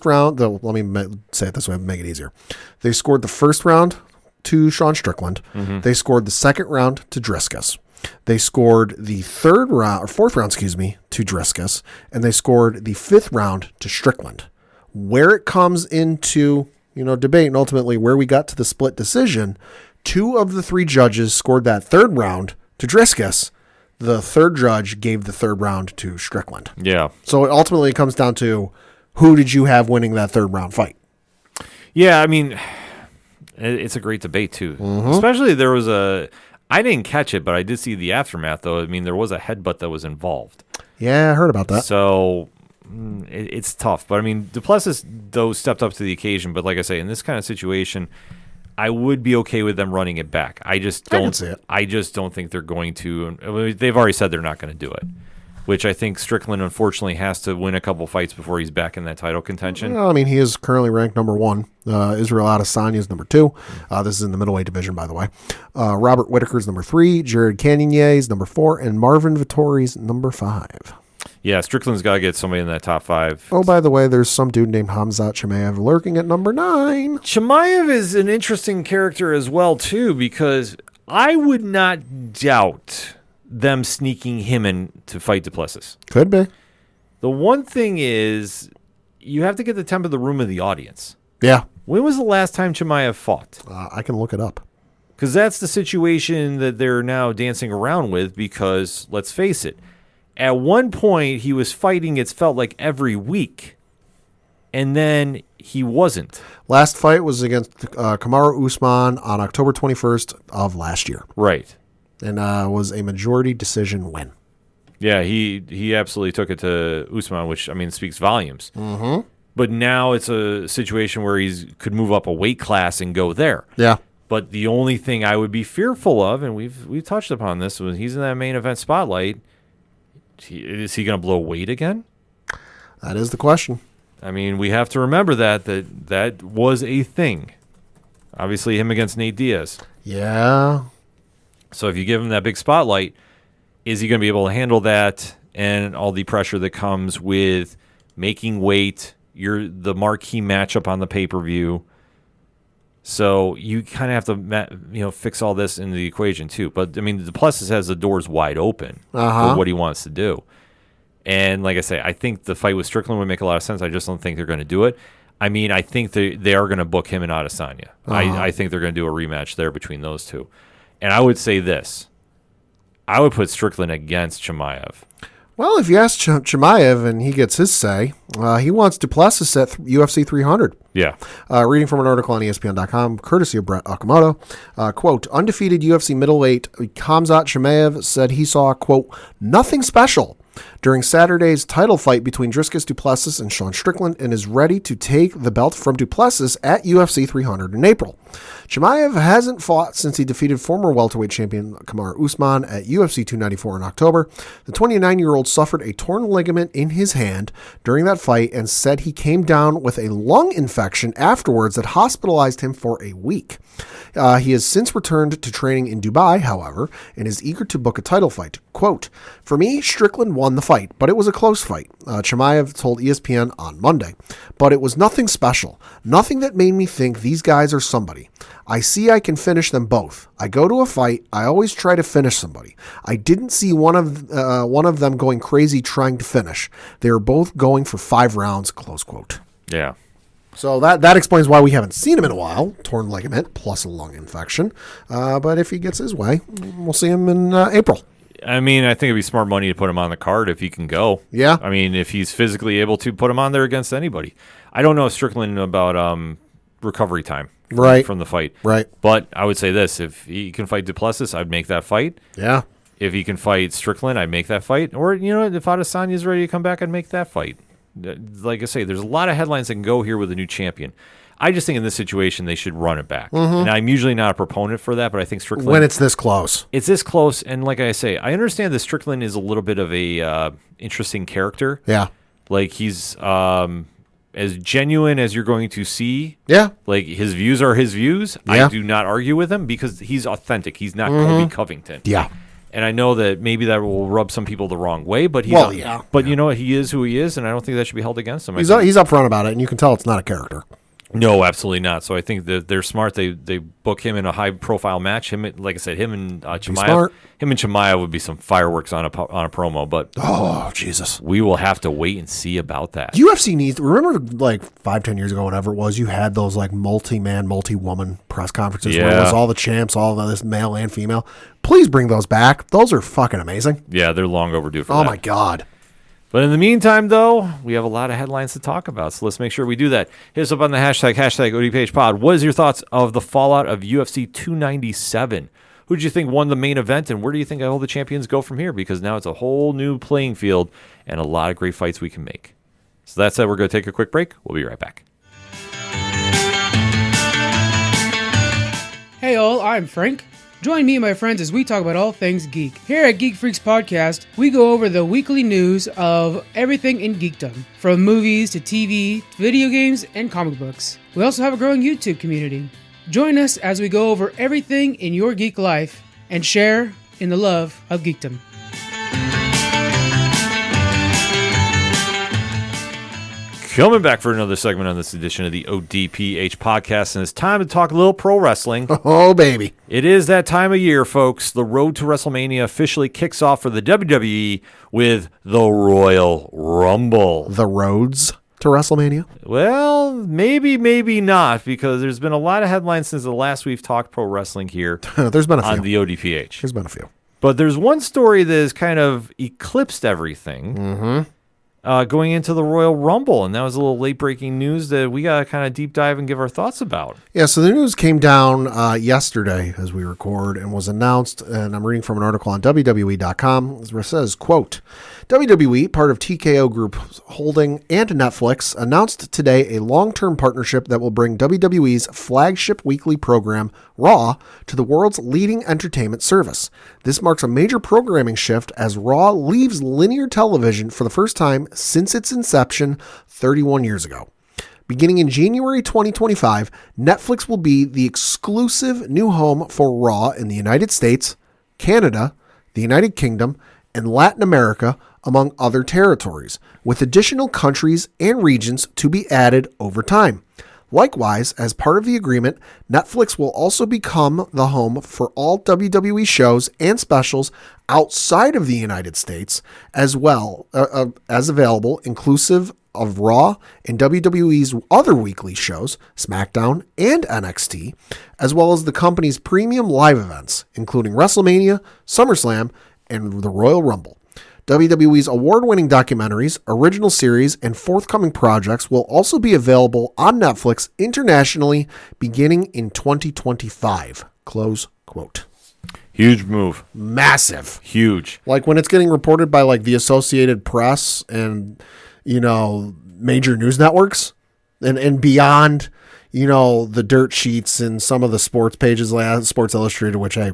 round. Let me say it this way, make it easier. They scored the first round to Sean Strickland. Mm-hmm. They scored the second round to Dricus. They scored the fourth round, to Dricus. And they scored the fifth round to Strickland. Where it comes into, debate, and ultimately where we got to the split decision, two of the three judges scored that third round to Dricus. The third judge gave the third round to Strickland. Yeah. So it ultimately comes down to, who did you have winning that third round fight? Yeah, I mean, it's a great debate too. Mm-hmm. Especially there was I didn't catch it, but I did see the aftermath though. I mean, there was a headbutt that was involved. Yeah, I heard about that. So it's tough. But I mean, Du Plessis, though, stepped up to the occasion. But like I say, in this kind of situation, I would be okay with them running it back. I just don't see it. I just don't think they're going to. They've already said they're not going to do it, which I think Strickland, unfortunately, has to win a couple fights before he's back in that title contention. Well, I mean, he is currently ranked number 1. Israel Adesanya is number 2. This is in the middleweight division, by the way. Robert Whittaker is number 3. Jared Cannonier is number 4. And Marvin Vettori is number 5. Yeah, Strickland's got to get somebody in that top 5. Oh, by the way, there's some dude named Hamzat Chimaev lurking at number 9. Chimaev is an interesting character as well, too, because I would not doubt them sneaking him in to fight Du Plessis. Could be. The one thing is, you have to get the temp of the room of the audience. Yeah. When was the last time Chimaev fought? I can look it up. Because that's the situation that they're now dancing around with, because, let's face it, at one point, he was fighting, it's felt like every week, and then he wasn't. Last fight was against Kamaru Usman on October 21st of last year. Right. And was a majority decision win. Yeah, he absolutely took it to Usman, which, I mean, speaks volumes. Mm-hmm. But now it's a situation where he could move up a weight class and go there. Yeah. But the only thing I would be fearful of, and we've touched upon this, when he's in that main event spotlight, is he going to blow weight again? That is the question. I mean, we have to remember that was a thing. Obviously, him against Nate Diaz. Yeah. So if you give him that big spotlight, is he going to be able to handle that and all the pressure that comes with making weight? You're the marquee matchup on the pay-per-view. So you kind of have to, fix all this into the equation too. But I mean, Duplessis has the doors wide open for what he wants to do. And like I say, I think the fight with Strickland would make a lot of sense. I just don't think they're going to do it. I mean, I think they are going to book him and Adesanya. I think they're going to do a rematch there between those two. And I would say this. I would put Strickland against Chimaev. Well, if you ask Chimaev and he gets his say, he wants Duplessis at UFC 300. Yeah. Reading from an article on ESPN.com, courtesy of Brett Okamoto, quote, undefeated UFC middleweight Khamzat Chimaev said he saw, quote, nothing special during Saturday's title fight between Dricus Duplessis and Sean Strickland and is ready to take the belt from Duplessis at UFC 300 in April. Chimaev hasn't fought since he defeated former welterweight champion Kamaru Usman at UFC 294 in October. The 29-year-old suffered a torn ligament in his hand during that fight and said he came down with a lung infection afterwards that hospitalized him for a week. He has since returned to training in Dubai, however, and is eager to book a title fight. Quote, for me, Strickland won the fight, but it was a close fight, Chimaev told ESPN on Monday. But it was nothing special, nothing that made me think these guys are somebody. I see I can finish them both. I go to a fight, I always try to finish somebody. I didn't see one of them going crazy trying to finish. They were both going for 5 rounds, close quote. Yeah. So that explains why we haven't seen him in a while. Torn ligament plus a lung infection. But if he gets his way, we'll see him in April. I mean, I think it'd be smart money to put him on the card if he can go. Yeah. I mean, if he's physically able to put him on there against anybody. I don't know Strickland about recovery time from the fight. Right. But I would say this. If he can fight Duplessis, I'd make that fight. Yeah. If he can fight Strickland, I'd make that fight. Or, if Adesanya's ready to come back, I'd make that fight. Like I say, there's a lot of headlines that can go here with a new champion. I just think in this situation they should run it back. Mm-hmm. And I'm usually not a proponent for that, but I think Strickland... when it's this close. It's this close, and like I say, I understand that Strickland is a little bit of a interesting character. Yeah. Like, he's as genuine as you're going to see. Yeah. Like, his views are his views. Yeah. I do not argue with him because he's authentic. He's not Colby Covington. Yeah. And I know that maybe that will rub some people the wrong way, but he is who he is, and I don't think that should be held against him. He's upfront about it, and you can tell it's not a character. No, absolutely not. So I think that they're smart. They book him in a high profile match. Like I said, him and Chimaev would be some fireworks on a promo. But oh Jesus, we will have to wait and see about that. UFC needs. Remember, like 5-10 years ago, whatever it was, you had those like multi-man, multi-woman press conferences where it was all the champs, all of this male and female. Please bring those back. Those are fucking amazing. Yeah, they're long overdue for that. Oh my God. But in the meantime, though, we have a lot of headlines to talk about, so let's make sure we do that. Hit us up on the hashtag ODPHpod. What is your thoughts of the fallout of UFC 297? Who did you think won the main event, and where do you think all the champions go from here? Because now it's a whole new playing field and a lot of great fights we can make. So that said, we're going to take a quick break. We'll be right back. Hey all, I'm Frank. Join me and my friends as we talk about all things geek. Here at Geek Freaks Podcast, we go over the weekly news of everything in geekdom, from movies to TV, video games, and comic books. We also have a growing YouTube community. Join us as we go over everything in your geek life and share in the love of geekdom. Coming back for another segment on this edition of the ODPH podcast, and it's time to talk a little pro wrestling. Oh, baby. It is that time of year, folks. The road to WrestleMania officially kicks off for the WWE with the Royal Rumble. The roads to WrestleMania? Well, maybe not, because there's been a lot of headlines since the last we've talked pro wrestling here. There's been a few. On the ODPH. There's been a few. But there's one story that has kind of eclipsed everything. Mm-hmm. Going into the Royal Rumble, and that was a little late-breaking news that we got to kind of deep dive and give our thoughts about. Yeah, so the news came down yesterday as we record and was announced, and I'm reading from an article on WWE.com, where it says, quote, WWE, part of TKO Group Holding and Netflix, announced today a long-term partnership that will bring WWE's flagship weekly program, Raw, to the world's leading entertainment service. This marks a major programming shift as Raw leaves linear television for the first time since its inception 31 years ago. Beginning in January 2025, Netflix will be the exclusive new home for Raw in the United States, Canada, the United Kingdom, and Latin America, among other territories, with additional countries and regions to be added over time. Likewise, as part of the agreement, Netflix will also become the home for all WWE shows and specials outside of the United States, as well as available, inclusive of Raw and WWE's other weekly shows, SmackDown and NXT, as well as the company's premium live events, including WrestleMania, SummerSlam, and the Royal Rumble. WWE's award-winning documentaries, original series, and forthcoming projects will also be available on Netflix internationally beginning in 2025. Close quote. Huge move. Massive. Huge. Like when it's getting reported by like the Associated Press and, major news networks and beyond, the dirt sheets and some of the sports pages like Sports Illustrated, which I,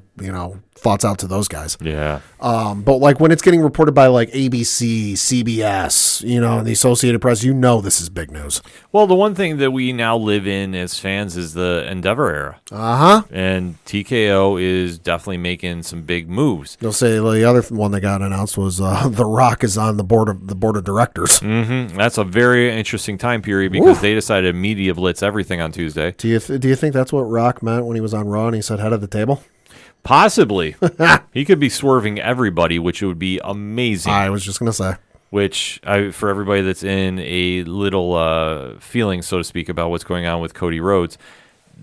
thoughts out to those guys. Yeah. But like when it's getting reported by like ABC, CBS, and the Associated Press, this is big news. Well, the one thing that we now live in as fans is the Endeavor era. Uh-huh. And TKO is definitely making some big moves. They'll say the other one that got announced was The Rock is on the board of directors. Mm-hmm. That's a very interesting time period because they decided to media blitz everything on Tuesday. Do you think that's what Rock meant when he was on Raw and he said head of the table? Possibly. He could be swerving everybody, which would be amazing. I was just going to say. Which, for everybody that's in a little feeling, so to speak, about what's going on with Cody Rhodes,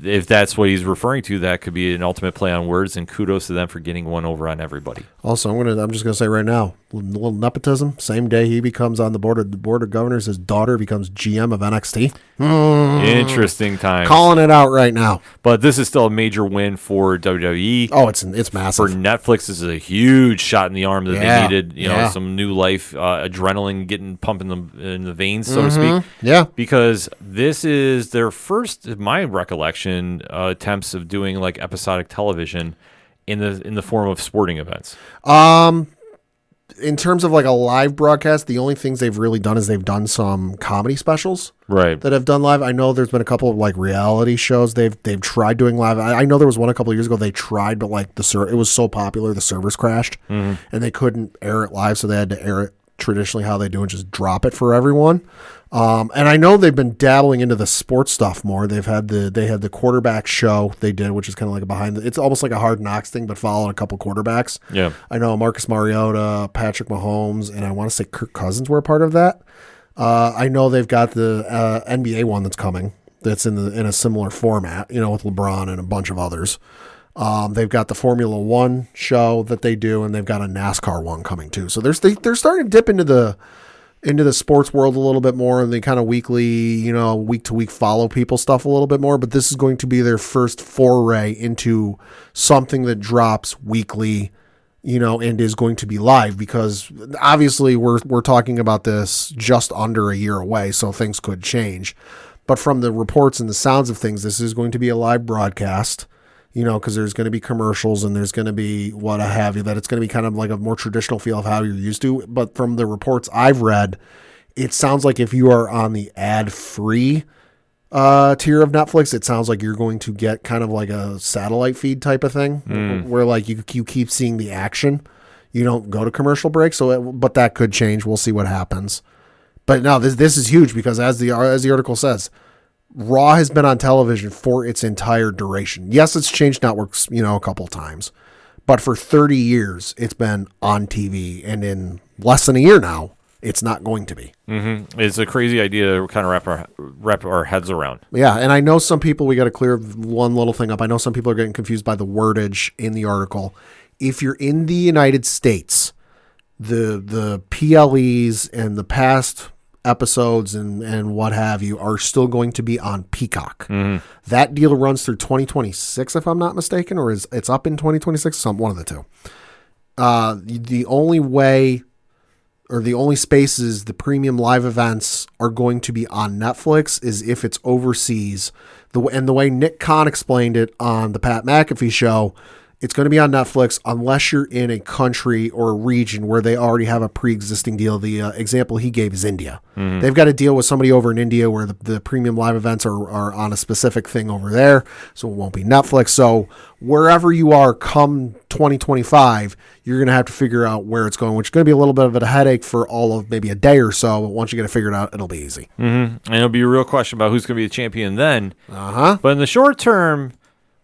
if that's what he's referring to, that could be an ultimate play on words, and kudos to them for getting one over on everybody. Also, I'm just going to say right now, a little nepotism. Same day he becomes on the board of governors, his daughter becomes GM of NXT. Interesting time. Calling it out right now. But this is still a major win for WWE. Oh, it's massive. For Netflix, this is a huge shot in the arm that they needed. Yeah. Some new life, adrenaline getting pumped in the veins, so to speak. Yeah. Because this is their first, in my recollection, attempts of doing like episodic television in the form of sporting events. In terms of like a live broadcast, the only things they've really done is they've done some comedy specials, right? That have done live. I know there's been a couple of like reality shows they've tried doing live. I know there was one a couple of years ago they tried, but like it was so popular the servers crashed and they couldn't air it live, so they had to air it traditionally how they do and just drop it for everyone. And I know they've been dabbling into the sports stuff more. They had the quarterback show they did, which is kind of like it's almost like a Hard Knocks thing, but following a couple quarterbacks. Yeah. I know Marcus Mariota, Patrick Mahomes, and I want to say Kirk Cousins were a part of that. I know they've got the NBA one that's coming. That's in a similar format, with LeBron and a bunch of others. They've got the Formula One show that they do, and they've got a NASCAR one coming too. So they're starting to dip into the sports world a little bit more, and they kind of weekly, week to week follow people stuff a little bit more. But this is going to be their first foray into something that drops weekly, and is going to be live, because obviously we're talking about this just under a year away, so things could change. But from the reports and the sounds of things, this is going to be a live broadcast. Because there's going to be commercials and there's going to be what have you, that it's going to be kind of like a more traditional feel of how you're used to. But from the reports I've read, it sounds like if you are on the ad-free tier of Netflix, it sounds like you're going to get kind of like a satellite feed type of thing where like you keep seeing the action. You don't go to commercial breaks. But that could change. We'll see what happens. But no, this is huge because as the article says, Raw has been on television for its entire duration. Yes, it's changed networks, a couple of times, but for 30 years, it's been on TV, and in less than a year now, it's not going to be. Mm-hmm. It's a crazy idea to kind of wrap our heads around. Yeah, and I know some people, we got to clear one little thing up. I know some people are getting confused by the wordage in the article. If you're in the United States, the PLEs and the past episodes and what have you are still going to be on Peacock. That deal runs through 2026, if I'm not mistaken, or it's up in 2026, one of the two. The only way, or the only spaces the premium live events are going to be on Netflix is if it's overseas. And the way Nick Khan explained it on the Pat McAfee show It's going to be on Netflix unless you're in a country or a region where they already have a pre-existing deal. The example he gave is India. They've got a deal with somebody over in India where the premium live events are on a specific thing over there, so it won't be Netflix. So wherever you are come 2025, you're going to have to figure out where it's going, which is going to be a little bit of a headache for all of maybe a day or so, but once you get it figured out, it'll be easy. And it'll be a real question about who's going to be the champion then. Uh-huh. But in the short term,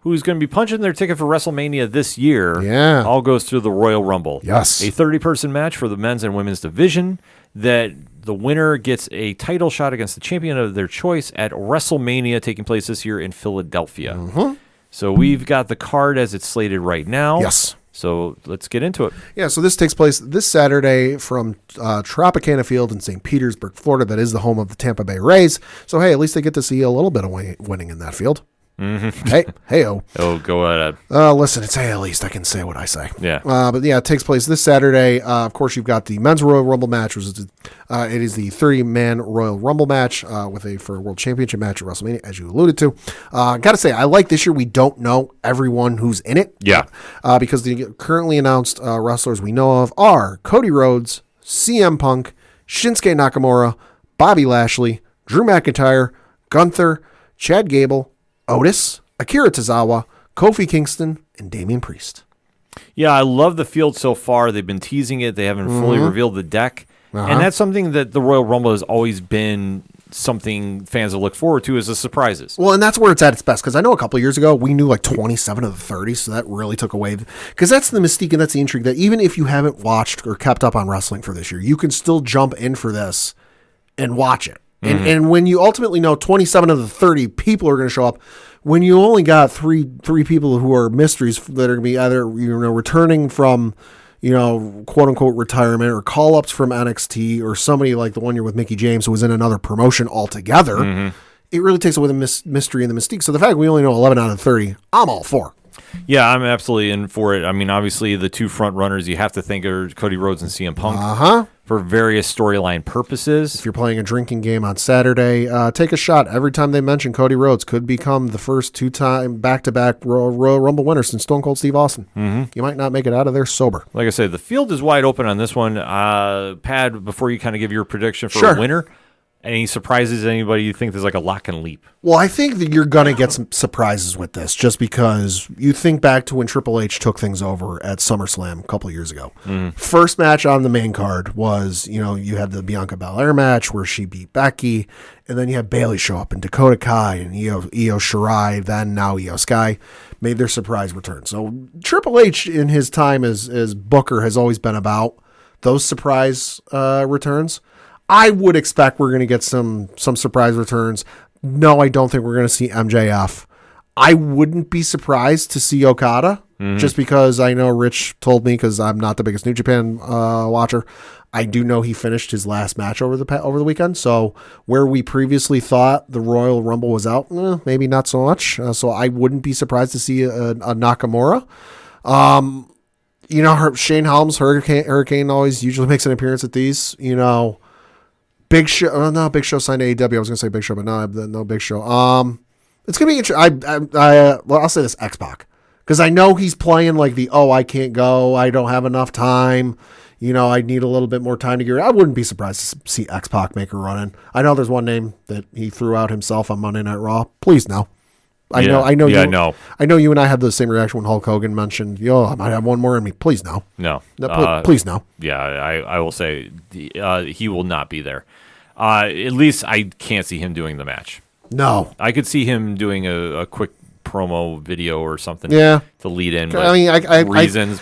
who's going to be punching their ticket for WrestleMania this year all goes through the Royal Rumble. Yes. A 30-person match for the men's and women's division that the winner gets a title shot against the champion of their choice at WrestleMania taking place this year in Philadelphia. So we've got the card as it's slated right now. Yes. So let's get into it. Yeah, so this takes place this Saturday from Tropicana Field in St. Petersburg, Florida. That is the home of the Tampa Bay Rays. So, hey, at least they get to see a little bit of winning in that field. Hey-o. Oh, go ahead. Listen, it's at least I can say what I say. Yeah. But yeah, it takes place this Saturday. Of course, you've got the men's Royal Rumble match, which is it is the 30-man Royal Rumble match for a World Championship match at WrestleMania, as you alluded to. Got to say, I like this year we don't know everyone who's in it. Yeah. Because the currently announced wrestlers we know of are Cody Rhodes, CM Punk, Shinsuke Nakamura, Bobby Lashley, Drew McIntyre, Gunther, Chad Gable, Otis, Akira Tozawa, Kofi Kingston, and Damian Priest. Yeah, I love the field so far. They've been teasing it. They haven't fully revealed the deck. And that's something that the Royal Rumble has always been something fans will look forward to as the surprises. Well, and that's where it's at its best, because I know a couple of years ago, we knew like 27 of the 30, so that really took away, because that's the mystique and that's the intrigue, that even if you haven't watched or kept up on wrestling for this year, you can still jump in for this and watch it. And when you ultimately know 27 of the 30 people are going to show up, when you only got three people who are mysteries that are going to be either returning from quote unquote retirement or call ups from NXT or somebody like the one year with Mickie James who was in another promotion altogether, it really takes away the mystery and the mystique. So the fact we only know 11 out of 30, I'm all for. Yeah, I'm absolutely in for it. I mean, obviously, the two front runners you have to think are Cody Rhodes and CM Punk for various storyline purposes. If you're playing a drinking game on Saturday, take a shot. Every time they mention Cody Rhodes, could become the first two-time back-to-back Royal Rumble winner since Stone Cold Steve Austin. You might not make it out of there sober. Like I said, the field is wide open on this one. Pad, before you kind of give your prediction for a winner, any surprises? Anybody you think there's like a lock and leap? Well, I think that you're going to get some surprises with this, just because you think back to when Triple H took things over at SummerSlam a couple of years ago. First match on the main card was, you had the Bianca Belair match where she beat Becky, and then you had Bayley show up, and Dakota Kai and Io Shirai, then now Io Sky, made their surprise return. So Triple H in his time as Booker has always been about those surprise returns. I would expect we're going to get some surprise returns. No, I don't think we're going to see MJF. I wouldn't be surprised to see Okada, just because I know Rich told me, because I'm not the biggest New Japan watcher, I do know he finished his last match over the weekend. So where we previously thought the Royal Rumble was out, maybe not so much. So I wouldn't be surprised to see a Nakamura. Shane Helms, Hurricane always usually makes an appearance at these. Big Show, no, Big Show signed to AEW. I was going to say Big Show, but no Big Show. It's going to be interesting. I'll say this, X-Pac, because I know he's playing like I can't go, I don't have enough time, I need a little bit more time to get. I wouldn't be surprised to see X-Pac make a run in. I know there's one name that he threw out himself on Monday Night Raw. Please no. I know you and I had the same reaction when Hulk Hogan mentioned, I might have one more in me. Please no. No. Please no. Yeah, I will say he will not be there. At least I can't see him doing the match. No. I could see him doing a quick promo video or something to lead in. But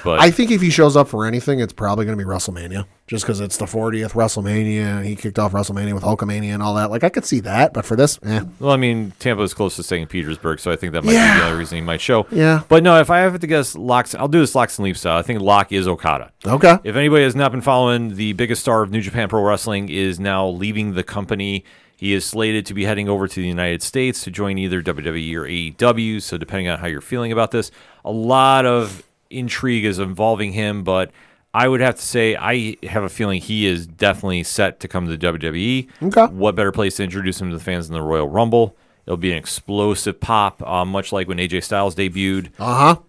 But I think if he shows up for anything, it's probably going to be WrestleMania, just because it's the 40th WrestleMania, and he kicked off WrestleMania with Hulkamania and all that. Like, I could see that, but for this, Well, I mean, Tampa is close to St. Petersburg, so I think that might be the only reason he might show. Yeah. But no, if I have to guess locks, I'll do this locks and leap style. I think lock is Okada. Okay. If anybody has not been following, the biggest star of New Japan Pro Wrestling is now leaving the company. He is slated to be heading over to the United States to join either WWE or AEW, so depending on how you're feeling about this, a lot of intrigue is involving him, but I would have to say I have a feeling he is definitely set to come to the WWE. Okay. What better place to introduce him to the fans than the Royal Rumble? It'll be an explosive pop, much like when AJ Styles debuted.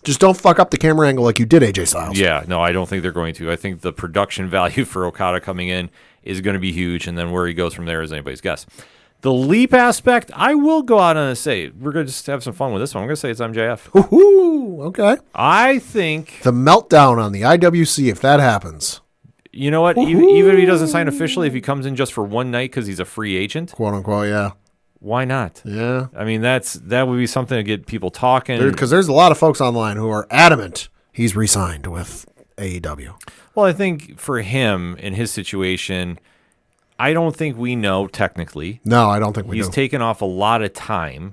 Just don't fuck up the camera angle like you did AJ Styles. Yeah, no, I don't think they're going to. I think the production value for Okada coming in is going to be huge, and then where he goes from there is anybody's guess. The leap aspect, I will go out and say, we're going to just have some fun with this one. I'm going to say it's MJF. Ooh, okay. I think... The meltdown on the IWC, if that happens. You know what? Even if he doesn't sign officially, if he comes in just for one night because he's a free agent... Quote, unquote, yeah. Why not? Yeah. I mean, that would be something to get people talking. Because there's a lot of folks online who are adamant he's re-signed with AEW. Well, I think for him, in his situation, I don't think we know technically. No, I don't think we do. He's taken off a lot of time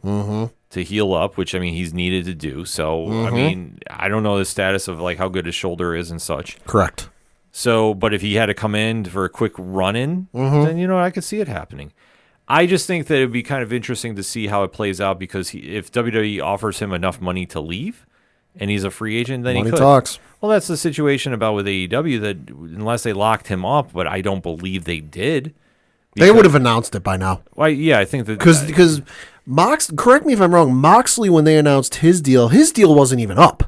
to heal up, which, I mean, he's needed to do. So, I mean, I don't know the status of, like, how good his shoulder is and such. Correct. So, but if he had to come in for a quick run-in, then, you know, I could see it happening. I just think that it would be kind of interesting to see how it plays out because if WWE offers him enough money to leave and he's a free agent, then Money he could. talks. Well, that's the situation about with AEW that unless they locked him up, but I don't believe they did. They would have announced it by now. Well, yeah, I think that Because Mox, correct me if I'm wrong, Moxley, when they announced his deal wasn't even up.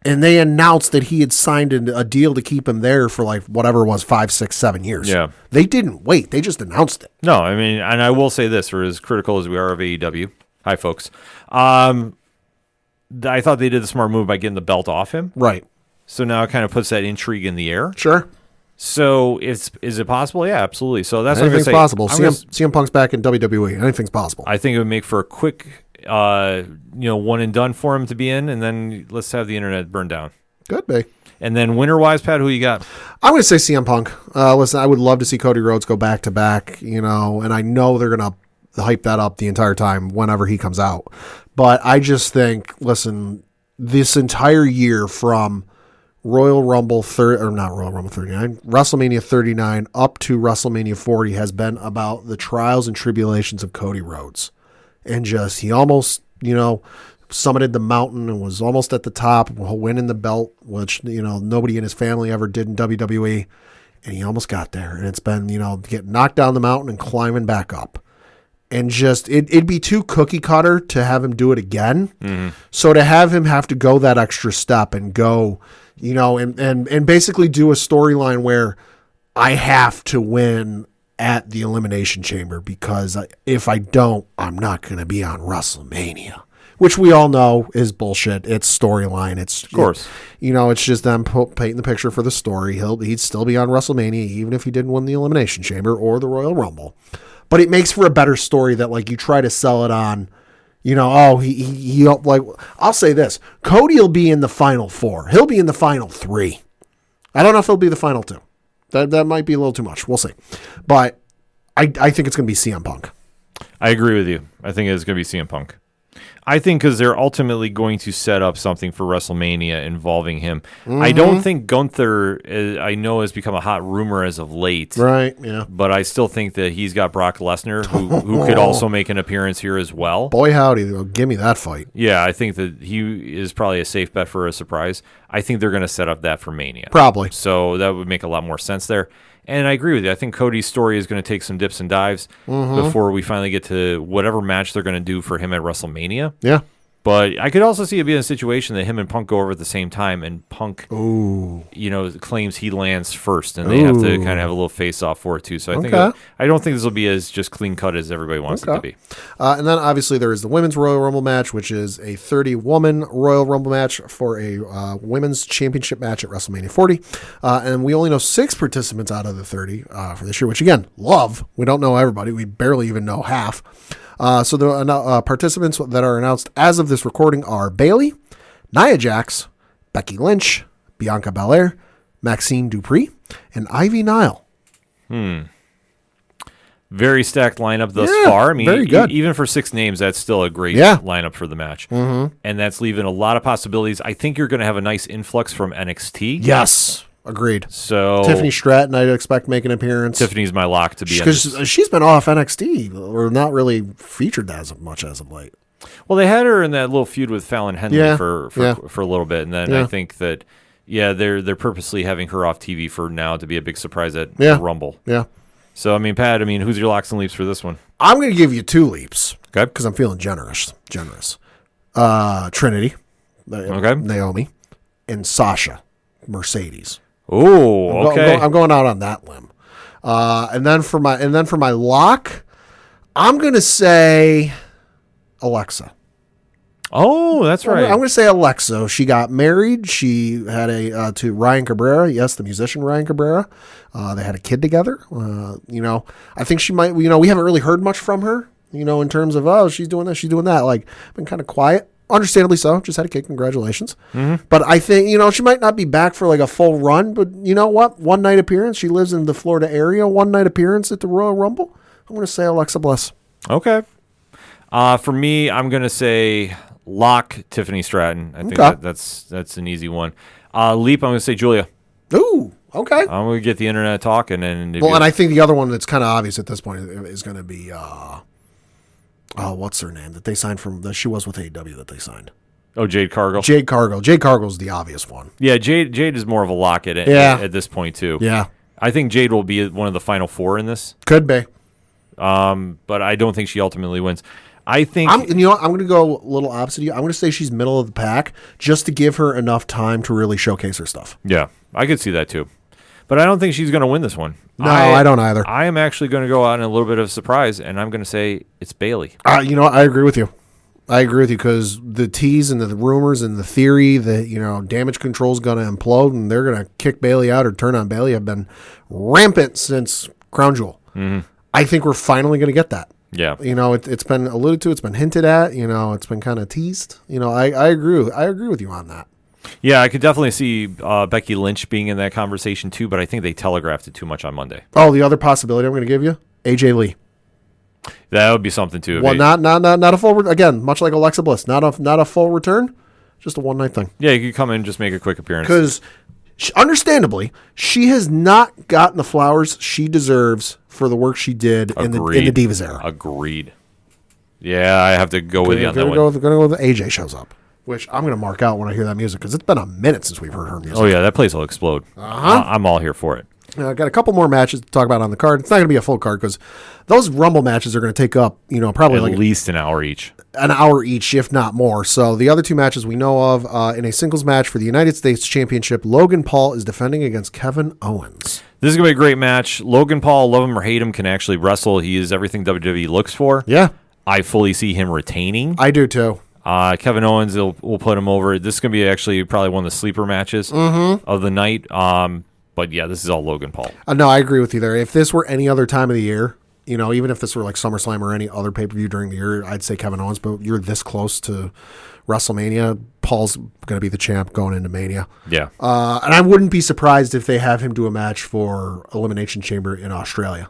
And they announced that he had signed a deal to keep him there for like whatever it was, 5, 6, 7 years. Yeah. They didn't wait. They just announced it. No, I mean, and I will say this, for as critical as we are of AEW, hi folks, I thought they did the smart move by getting the belt off him. Right. So now it kind of puts that intrigue in the air. Sure. So is it possible? Yeah, absolutely. So that's what I'm going to Anything's say. possible. CM Punk's back in WWE. Anything's possible. I think it would make for a quick, one and done for him to be in, and then let's have the internet burn down. Could be. And then winner-wise, Pat, who you got? I'm going to say CM Punk. Listen, I would love to see Cody Rhodes go back-to-back, and I know they're going to hype that up the entire time whenever he comes out. But I just think, listen, this entire year from Royal Rumble 39, WrestleMania 39 up to WrestleMania 40 has been about the trials and tribulations of Cody Rhodes. And just, he almost, summited the mountain and was almost at the top, winning the belt, which, nobody in his family ever did in WWE. And he almost got there. And it's been, getting knocked down the mountain and climbing back up. And just, it'd be too cookie cutter to have him do it again. Mm-hmm. So to have him have to go that extra step and go, and basically do a storyline where I have to win at the Elimination Chamber because if I don't, I'm not going to be on WrestleMania. Which we all know is bullshit. It's storyline. Of course. It's just them painting the picture for the story. He'd still be on WrestleMania even if he didn't win the Elimination Chamber or the Royal Rumble. But it makes for a better story that like you try to sell it on, I'll say this. Cody will be in the final 4. He'll be in the final 3. I don't know if he'll be the final 2. That might be a little too much. We'll see. But I think it's going to be CM Punk. I agree with you. I think it's going to be CM Punk. I think because they're ultimately going to set up something for WrestleMania involving him. Mm-hmm. I don't think Gunther, I know, has become a hot rumor as of late. Right, yeah. But I still think that he's got Brock Lesnar, who could also make an appearance here as well. Boy, howdy. Give me that fight. Yeah, I think that he is probably a safe bet for a surprise. I think they're going to set up that for Mania. Probably. So that would make a lot more sense there. And I agree with you. I think Cody's story is going to take some dips and dives before we finally get to whatever match they're going to do for him at WrestleMania. Yeah. But I could also see it being a situation that him and Punk go over at the same time, and Punk, claims he lands first, and they have to kind of have a little face-off for it, too. So I don't think this will be as just clean-cut as everybody wants it to be. And then, obviously, there is the Women's Royal Rumble match, which is a 30-woman Royal Rumble match for a Women's Championship match at WrestleMania 40. And we only know 6 participants out of the 30 for this year, which, again, love. We don't know everybody. We barely even know half. So the participants that are announced as of this recording are Bayley, Nia Jax, Becky Lynch, Bianca Belair, Maxine Dupree, and Ivy Nile. Very stacked lineup thus far. I mean, very good. Even for 6 names, that's still a great lineup for the match. Mm-hmm. And that's leaving a lot of possibilities. I think you're going to have a nice influx from NXT. Yes. Agreed. So Tiffany Stratton, I'd expect make an appearance. Tiffany's my lock to be because she's been off NXT or not really featured as much as of late. Well, they had her in that little feud with Fallon Henley for a little bit, and then I think that they're purposely having her off TV for now to be a big surprise at the Rumble. Yeah. So, I mean, Pat, who's your locks and leaps for this one? I'm going to give you 2 leaps. Okay. Because I'm feeling generous. Trinity. Okay. Naomi. And Sasha. Mercedes. Oh, okay. I'm going out on that limb. And then for my lock, I'm going to say Alexa. Oh, that's right. I'm going to say Alexa. She got married. She had to Ryan Cabrera. Yes, the musician Ryan Cabrera. They had a kid together. I think she might. We haven't really heard much from her. In terms of she's doing this, she's doing that. Like, been kind of quiet. Understandably so. Just had a kid. Congratulations. Mm-hmm. But I think she might not be back for like a full run. But you know what? One night appearance. She lives in the Florida area. One night appearance at the Royal Rumble. I'm going to say Alexa Bliss. Okay. For me, I'm going to say lock Tiffany Stratton. I think that's an easy one. Leap, I'm going to say Julia. Ooh, okay. I'm going to get the internet talking. And I think the other one that's kind of obvious at this point is going to be, what's her name that they signed from? She was with AEW that they signed. Oh, Jade Cargill. Jade Cargill's the obvious one. Yeah, Jade is more of a lock at this point too. Yeah, I think Jade will be one of the final 4 in this. Could be. But I don't think she ultimately wins. I think I'm going to go a little opposite of you. I'm going to say she's middle of the pack just to give her enough time to really showcase her stuff. Yeah, I could see that too. But I don't think she's going to win this one. No, I don't either. I am actually going to go out in a little bit of a surprise, and I'm going to say it's Bayley. I agree with you. Because the tease and the rumors and the theory that, damage control is going to implode and they're going to kick Bayley out or turn on Bayley have been rampant since Crown Jewel. Mm-hmm. I think we're finally going to get that. Yeah. It's been alluded to. It's been hinted at. It's been kind of teased. I agree with you on that. Yeah, I could definitely see Becky Lynch being in that conversation too, but I think they telegraphed it too much on Monday. Oh, the other possibility I'm going to give you, AJ Lee. That would be something too. Well, not a full again, much like Alexa Bliss, not a full return, just a one night thing. Yeah, you could come in and just make a quick appearance. Because understandably, she has not gotten the flowers she deserves for the work she did in the Divas era. Agreed. Yeah, I have to go with you on that one. Going to go with AJ shows up, which I'm going to mark out when I hear that music because it's been a minute since we've heard her music. Oh yeah, that place will explode. I'm all here for it. I got a couple more matches to talk about on the card. It's not going to be a full card because those Rumble matches are going to take up, probably at least an hour each. An hour each, if not more. So the other 2 matches we know of, in a singles match for the United States Championship, Logan Paul is defending against Kevin Owens. This is going to be a great match. Logan Paul, love him or hate him, can actually wrestle. He is everything WWE looks for. Yeah. I fully see him retaining. I do too. Kevin Owens will put him over. This is going to be actually probably one of the sleeper matches of the night. But yeah, this is all Logan Paul. No, I agree with you there. If this were any other time of the year, even if this were like SummerSlam or any other pay-per-view during the year, I'd say Kevin Owens, but you're this close to WrestleMania. Paul's going to be the champ going into Mania. Yeah. And I wouldn't be surprised if they have him do a match for Elimination Chamber in Australia.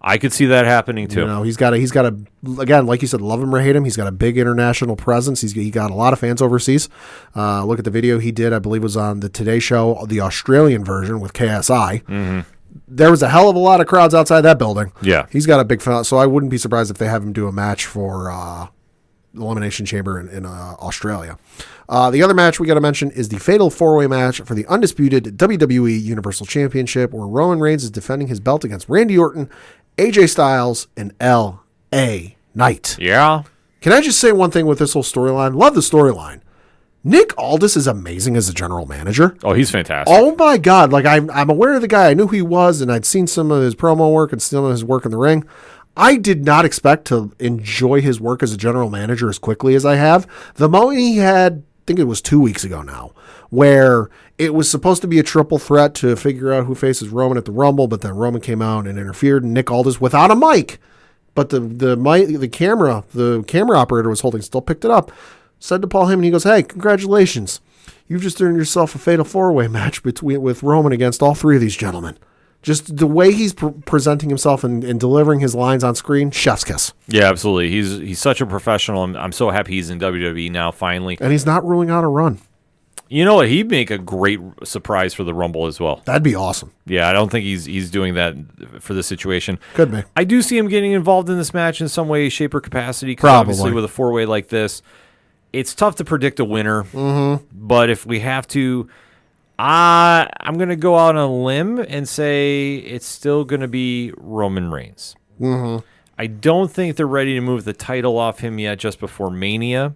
I could see that happening too. He's got a again, like you said, love him or hate him. He's got a big international presence. He got a lot of fans overseas. Look at the video he did. I believe was on the Today Show, the Australian version with KSI. Mm-hmm. There was a hell of a lot of crowds outside that building. Yeah, he's got a big fan. So I wouldn't be surprised if they have him do a match for the Elimination Chamber in Australia. The other match we got to mention is the Fatal 4-Way match for the undisputed WWE Universal Championship, where Roman Reigns is defending his belt against Randy Orton, AJ Styles, and L.A. Knight. Yeah. Can I just say one thing with this whole storyline? Love the storyline. Nick Aldis is amazing as a general manager. Oh, he's fantastic. Oh, my God. Like, I'm aware of the guy. I knew who he was, and I'd seen some of his promo work and some of his work in the ring. I did not expect to enjoy his work as a general manager as quickly as I have. The moment he had, I think it was 2 weeks ago now, where it was supposed to be a triple threat to figure out who faces Roman at the Rumble, but then Roman came out and interfered, and Nick Aldis without a mic, but the camera operator was holding, still picked it up, said to Paul Heyman, he goes, "Hey, congratulations. You've just earned yourself a fatal 4-way match with Roman against all 3 of these gentlemen." Just the way he's presenting himself and delivering his lines on screen, chef's kiss. Yeah, absolutely. He's such a professional. I'm so happy he's in WWE now, finally. And he's not ruling out a run. You know what? He'd make a great surprise for the Rumble as well. That'd be awesome. Yeah, I don't think he's doing that for this situation. Could be. I do see him getting involved in this match in some way, shape, or capacity. Probably. Obviously, with a 4-way like this, it's tough to predict a winner. Mm-hmm. But if we have to, I'm going to go out on a limb and say it's still going to be Roman Reigns. Mm-hmm. I don't think they're ready to move the title off him yet just before Mania.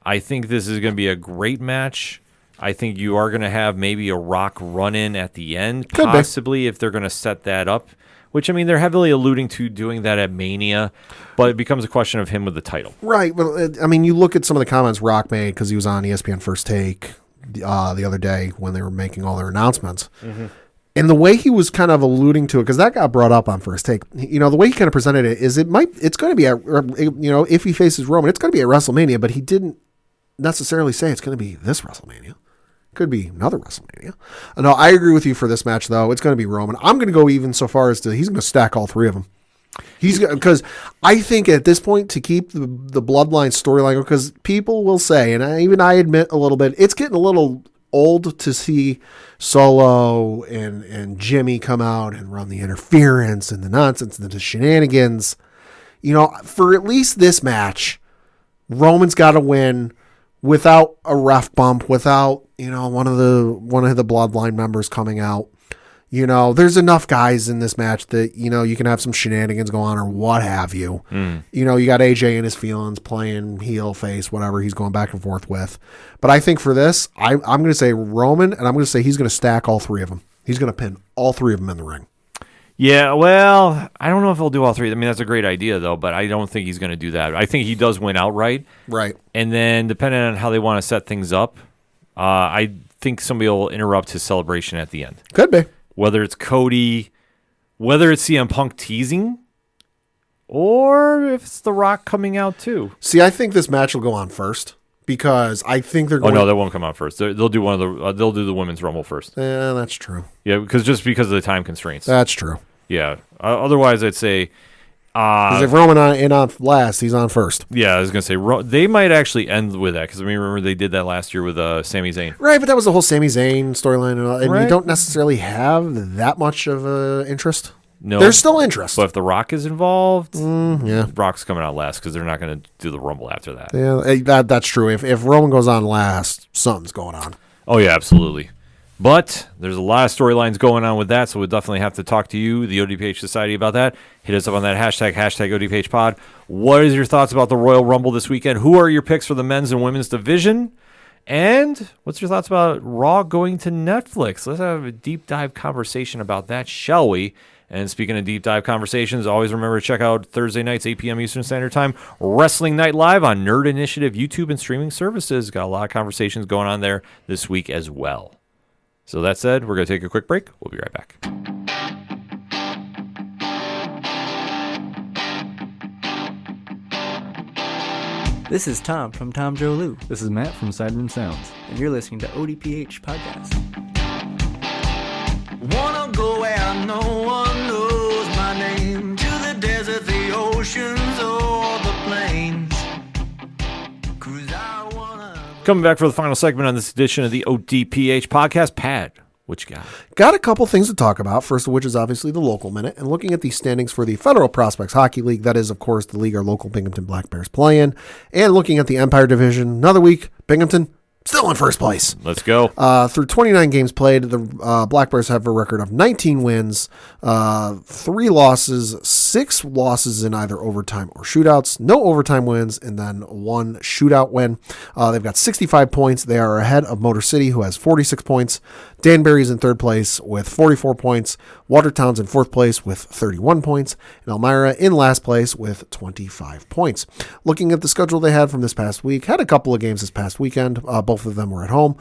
I think this is going to be a great match. I think you are going to have maybe a Rock run-in at the end, possibly, if they're going to set that up. Which, I mean, they're heavily alluding to doing that at Mania, but it becomes a question of him with the title. Right. Well, I mean, you look at some of the comments Rock made because he was on ESPN First Take the other day when they were making all their announcements. Mm-hmm. And the way he was kind of alluding to it, because that got brought up on First Take, you know, the way he kind of presented it is it's going to be, if he faces Roman, it's going to be at WrestleMania, but he didn't necessarily say it's going to be this WrestleMania. Could be another WrestleMania. No, I agree with you for this match, though. It's going to be Roman. I'm going to go even so far as to he's going to stack all three of them. Because I think at this point to keep the bloodline storyline, because people will say, and I admit a little bit, it's getting a little old to see Solo and Jimmy come out and run the interference and the nonsense and the shenanigans. You know, for at least this match, Roman's got to win without a ref bump, without, you know, one of the bloodline members coming out. You know, there's enough guys in this match that, you know, you can have some shenanigans go on or what have you. You know, you got AJ and his feelings playing heel, face, whatever he's going back and forth with. But I think for this, I'm going to say Roman, and I'm going to say he's going to stack all three of them. He's going to pin all three of them in the ring. Yeah, well, I don't know if he'll do all three. I mean, that's a great idea, though, but I don't think he's going to do that. I think he does win outright. Right. And then, depending on how they want to set things up, I think somebody will interrupt his celebration at the end. Could be. Whether it's Cody, whether it's CM Punk teasing, or if it's The Rock coming out, too. See, I think this match will go on first. Because I think they're going. Oh no, that won't come out first. They'll do one of the. They'll do the women's rumble first. Yeah, that's true. Yeah, because of the time constraints. That's true. Yeah. Otherwise, I'd say. Because if Roman on last, he's on first. Yeah, I was gonna say they might actually end with that because I mean, remember they did that last year with Sami Zayn. Right, but that was the whole Sami Zayn storyline, and all, and right. You don't necessarily have that much of interest. No, there's still interest. But if The Rock is involved, yeah, Rock's coming out last because they're not going to do the Rumble after that. Yeah, that's true. If Roman goes on last, something's going on. Oh yeah, absolutely. But there's a lot of storylines going on with that, so we'll definitely have to talk to you, the ODPH Society, about that. Hit us up on that hashtag ODPHpod. What is your thoughts about the Royal Rumble this weekend? Who are your picks for the men's and women's division? And what's your thoughts about Raw going to Netflix? Let's have a deep dive conversation about that, shall we? And speaking of deep dive conversations, always remember to check out Thursday nights, 8 p.m. Eastern Standard Time, Wrestling Night Live on Nerd Initiative, YouTube, and streaming services. Got a lot of conversations going on there this week as well. So that said, we're going to take a quick break. We'll be right back. This is Tom from Tom Joe Lou, This is Matt from Sideroom Sounds. and you're listening to ODPH Podcast. Wanna go where no one knows my name, to the desert, the oceans, or the plains. 'Cause I wanna... Coming back for the final segment on this edition of the ODPH podcast. Pat, what you got? Got a couple things to talk about, first of which is obviously the local minute, and looking at the standings for the Federal Prospects Hockey League. That is, of course, the league our local Binghamton Black Bears play in. And looking at the Empire Division, another week, Binghamton still in first place. Let's go. Through 29 games played, the Black Bears have a record of 19 wins, 3 losses, 6 losses in either overtime or shootouts, no overtime wins, and then 1 shootout win. They've got 65 points. They are ahead of Motor City, who has 46 points. Danbury's in third place with 44 points. Watertown's in fourth place with 31 points. And Elmira in last place with 25 points. Looking at the schedule they had from this past week, had a couple of games this past weekend. Both of them were at home.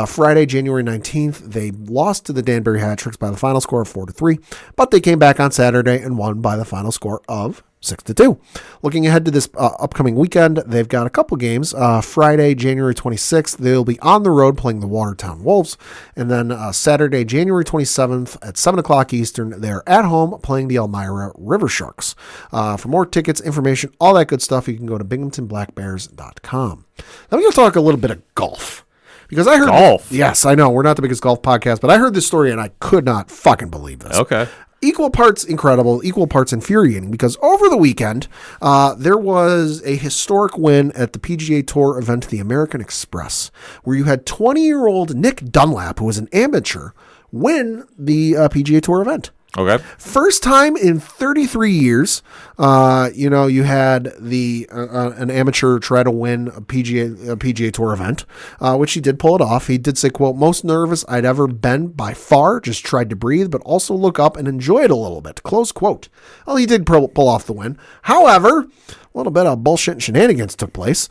Friday, January 19th, they lost to the Danbury Hat Tricks by the final score of 4-3, but they came back on Saturday and won by the final score of 6-2. Looking ahead to this upcoming weekend, they've got a couple games. Friday, January 26th, they'll be on the road playing the Watertown Wolves. And then Saturday, January 27th at 7 o'clock Eastern, they're at home playing the Elmira River Sharks. For more tickets, information, all that good stuff, you can go to binghamtonblackbears.com. Now we're going to talk a little bit of golf. Because I heard Golf? Yes, I know. We're not the biggest golf podcast, but I heard this story and I could not fucking believe this. Okay. equal parts incredible, equal parts infuriating, because over the weekend, there was a historic win at the PGA Tour event, the American Express, where you had 20-year-old Nick Dunlap, who was an amateur, win the PGA Tour event. Okay. First time in 33 years, you had an amateur try to win a PGA Tour event, which he did pull it off. He did say, quote, "Most nervous I'd ever been by far, just tried to breathe, but also look up and enjoy it a little bit," close quote. Well, he did pull off the win. However, a little bit of bullshit and shenanigans took place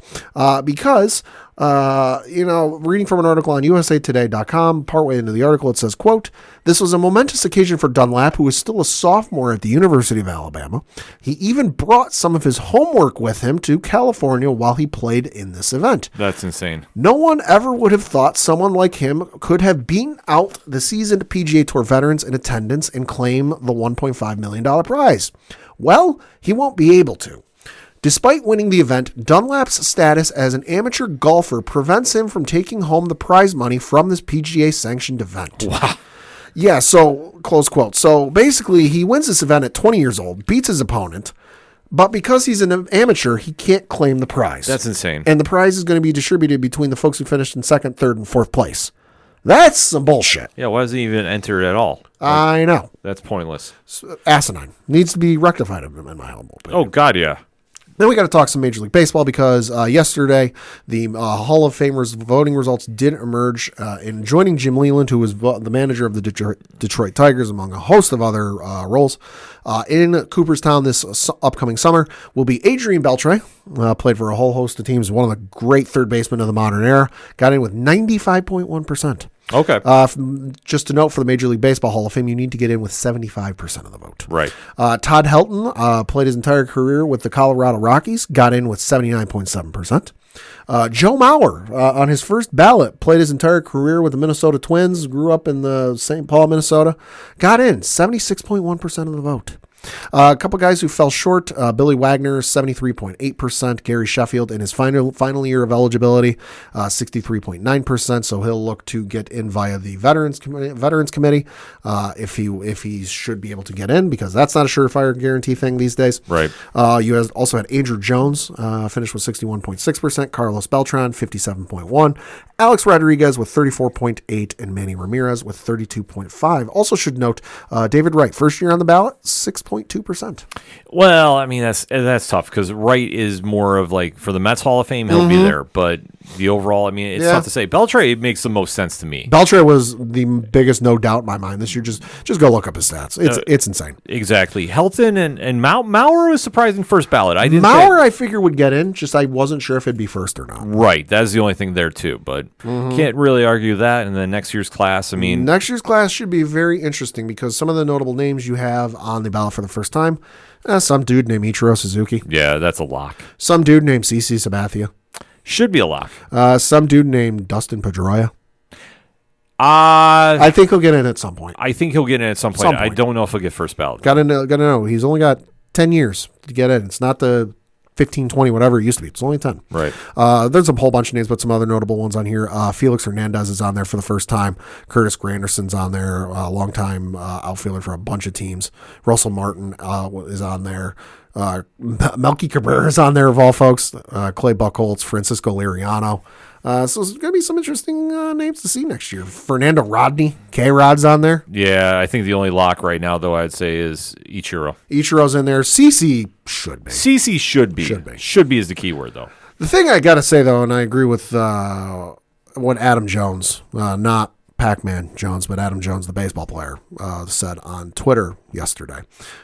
because, reading from an article on usatoday.com, partway into the article, it says, quote, "This was a momentous occasion for Dunlap, who was still a sophomore at the University of Alabama. He even brought some of his homework with him to California while he played in this event. That's insane. No one ever would have thought someone like him could have beaten out the seasoned PGA Tour veterans in attendance and claim the $1.5 million prize. Well, he won't be able to. Despite winning the event, Dunlap's status as an amateur golfer prevents him from taking home the prize money from this PGA-sanctioned event." Wow. Yeah, so, close quote. So, basically, he wins this event at 20 years old, beats his opponent, but because he's an amateur, he can't claim the prize. That's insane. And the prize is going to be distributed between the folks who finished in second, third, and fourth place. That's some bullshit. Yeah, why does he even enter it at all? I know. That's pointless. Asinine. Needs to be rectified, in my humble opinion. Oh, God, yeah. Then we got to talk some Major League Baseball because yesterday the Hall of Famers voting results did emerge. In joining Jim Leland, who was the manager of the Detroit Tigers, among a host of other roles, in Cooperstown this upcoming summer will be Adrian Beltre. Played for a whole host of teams. One of the great third basemen of the modern era. Got in with 95.1%. Okay. Just to note, for the Major League Baseball Hall of Fame, you need to get in with 75% of the vote. Right. Todd Helton played his entire career with the Colorado Rockies, got in with 79.7%. Joe Mauer, on his first ballot, played his entire career with the Minnesota Twins, grew up in the St. Paul, Minnesota, got in 76.1% of the vote. A couple guys who fell short, Billy Wagner, 73.8%. Gary Sheffield in his final year of eligibility, 63.9%. So he'll look to get in via the Veterans Committee if he should be able to get in, because that's not a surefire guarantee thing these days. Right. You also had Andrew Jones, finished with 61.6%. Carlos Beltran, 57.1%. Alex Rodriguez with 34.8%, and Manny Ramirez with 32.5%. Also should note, David Wright, first year on the ballot, 6.2%. Well, I mean, that's tough because Wright is more of like, for the Mets Hall of Fame, he'll be there. But the overall, I mean, it's tough to say. Beltre makes the most sense to me. Beltre was the biggest no doubt in my mind this year. Just go look up his stats. It's insane. Exactly. Helton and Mauer was surprising first ballot. I figure would get in. Just I wasn't sure if it'd be first or not. Right. That's the only thing there too. But can't really argue that. And then next year's class, I mean, next year's class should be very interesting because some of the notable names you have on the ballot for the first time, some dude named Ichiro Suzuki. Yeah, that's a lock. Some dude named CC Sabathia. Should be a lock. Some dude named Dustin Pedroia. I think he'll get in at some point. I think he'll get in at some point. I don't know if he'll get first ballot. Gotta know. He's only got 10 years to get in. It's not the 15, 20, whatever it used to be. It's only 10. Right. There's a whole bunch of names, but some other notable ones on here. Felix Hernandez is on there for the first time. Curtis Granderson's on there, a longtime outfielder for a bunch of teams. Russell Martin is on there. Melky Cabrera is on there, of all folks. Clay Buchholz, Francisco Liriano. So there's going to be some interesting names to see next year. Fernando Rodney, K-Rod's on there. Yeah, I think the only lock right now, though, I'd say is Ichiro. Ichiro's in there. CC should be. CC should be. Should be is the key word, though. The thing I got to say, though, and I agree with what Adam Jones, not Pac-Man Jones, but Adam Jones, the baseball player, said on Twitter yesterday.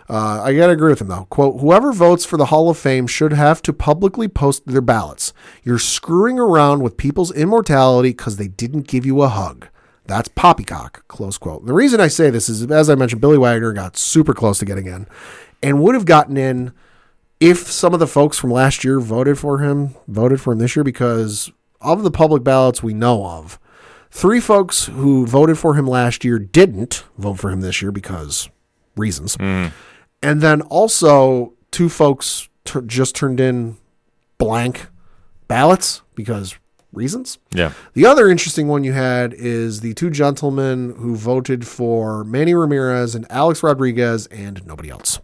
I got to agree with him, though. Quote, "Whoever votes for the Hall of Fame should have to publicly post their ballots. You're screwing around with people's immortality because they didn't give you a hug. That's poppycock," close quote. And the reason I say this is, as I mentioned, Billy Wagner got super close to getting in and would have gotten in if some of the folks from last year voted for him this year, because of the public ballots we know of, 3 folks who voted for him last year didn't vote for him this year because reasons. And then also 2 folks just turned in blank ballots because reasons. Yeah. The other interesting one you had is the two gentlemen who voted for Manny Ramirez and Alex Rodriguez and nobody else.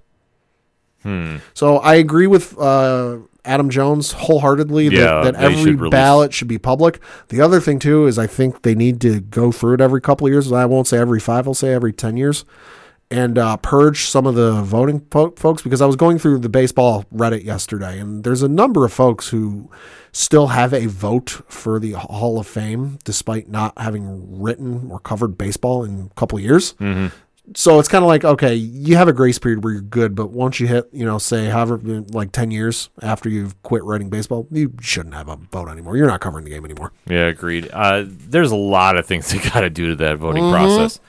So I agree with Adam Jones wholeheartedly that every ballot should be public. The other thing, too, is I think they need to go through it every couple of years. I won't say every 5, I'll say every 10 years. And purge some of the voting folks, because I was going through the baseball Reddit yesterday, and there's a number of folks who still have a vote for the Hall of Fame, despite not having written or covered baseball in a couple of years. Mm-hmm. So it's kind of like, okay, you have a grace period where you're good, but once you hit, say, however, like 10 years after you've quit writing baseball, you shouldn't have a vote anymore. You're not covering the game anymore. Yeah, agreed. There's a lot of things they got to do to that voting process.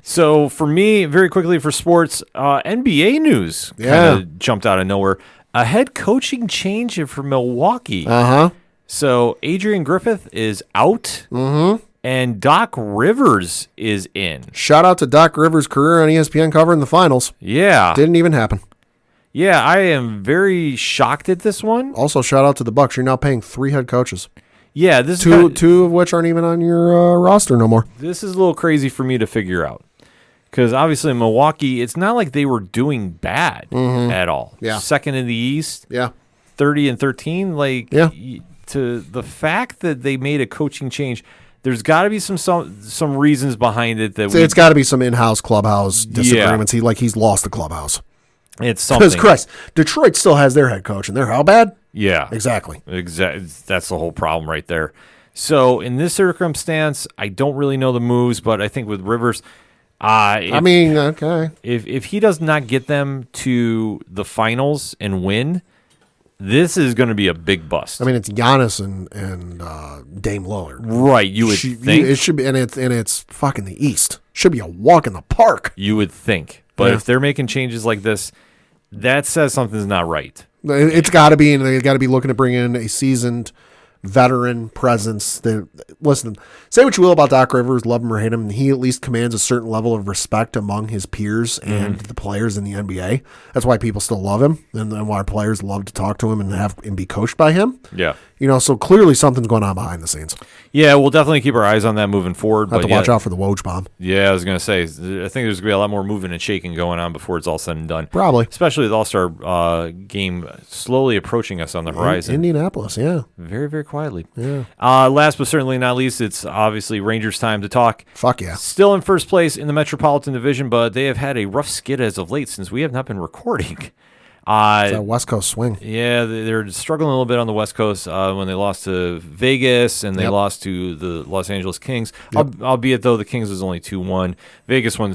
So for me, very quickly for sports, NBA news kind of jumped out of nowhere. A head coaching change for Milwaukee. So Adrian Griffith is out. And Doc Rivers is in. Shout out to Doc Rivers' career on ESPN covering the finals. Yeah. Didn't even happen. Yeah, I am very shocked at this one. Also, shout out to the Bucks. You're now paying 3 head coaches. Yeah, this two of which aren't even on your roster no more. This is a little crazy for me to figure out. Because obviously Milwaukee, it's not like they were doing bad at all. Yeah. Second in the East. Yeah. 30-13. To the fact that they made a coaching change, there's got to be some reasons behind it. It's got to be some in-house clubhouse disagreements. He's lost the clubhouse. It's something. Because Christ, Detroit still has their head coach, and they're how bad? Yeah, exactly. That's the whole problem right there. So in this circumstance, I don't really know the moves, but I think with Rivers, okay. If he does not get them to the finals and win, this is going to be a big bust. I mean, it's Giannis and Dame Lillard. Right, you would think. It should be, and it's fucking the East. Should be a walk in the park. You would think. But if they're making changes like this, that says something's not right. It's got to be, and they got to be looking to bring in a seasoned veteran presence. Listen, say what you will about Doc Rivers, love him or hate him, he at least commands a certain level of respect among his peers and the players in the NBA. That's why people still love him, and why players love to talk to him and be coached by him. Yeah. So clearly something's going on behind the scenes. Yeah, we'll definitely keep our eyes on that moving forward. Have to watch out for the Woj bomb. Yeah, I was going to say, I think there's going to be a lot more moving and shaking going on before it's all said and done. Probably. Especially with the All-Star game slowly approaching us on the horizon. Indianapolis, yeah. Very, very quietly. Yeah. Last but certainly not least, it's obviously Rangers time to talk. Fuck yeah. Still in first place in the Metropolitan Division, but they have had a rough skid as of late since we have not been recording. It's that West Coast swing. Yeah, they're struggling a little bit on the West Coast when they lost to Vegas and they lost to the Los Angeles Kings. Albeit, though, the Kings was only 2-1. Vegas one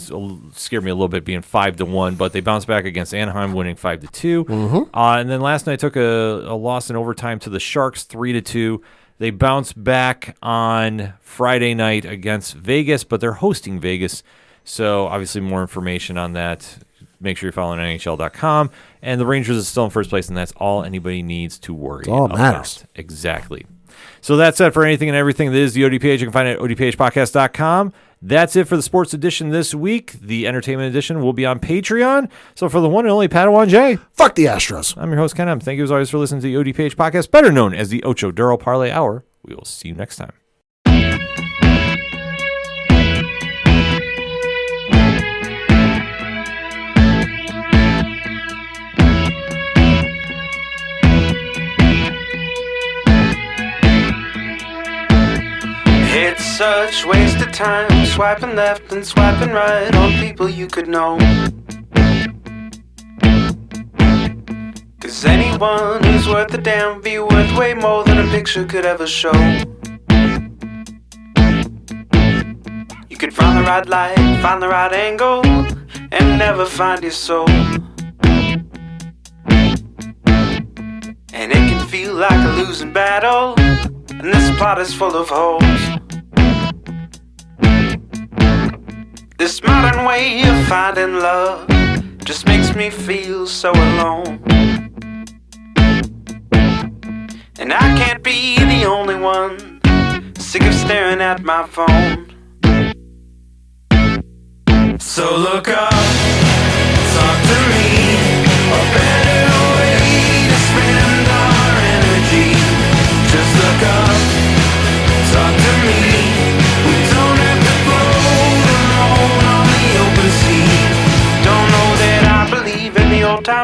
scared me a little bit being 5-1, but they bounced back against Anaheim, winning 5-2. And then last night took a loss in overtime to the Sharks, 3-2. They bounced back on Friday night against Vegas, but they're hosting Vegas. So, obviously, more information on that. Make sure you're following NHL.com. And the Rangers is still in first place, and that's all anybody needs to worry about. All matters. Exactly. So that's it for anything and everything that is the ODPH. You can find it at odphpodcast.com. That's it for the sports edition this week. The entertainment edition will be on Patreon. So for the one and only Padawan J, fuck the Astros. I'm your host, Ken M. Thank you as always for listening to the ODPH podcast, better known as the Ocho Duro Parlay Hour. We will see you next time. It's such waste of time, swiping left and swiping right on people you could know. Cause anyone who's worth a damn be worth way more than a picture could ever show. You could find the right light, find the right angle, and never find your soul. And it can feel like a losing battle, and this plot is full of holes. This modern way of finding love just makes me feel so alone. And I can't be the only one sick of staring at my phone. So look up, talk to me, a better way to spend our energy. Just look up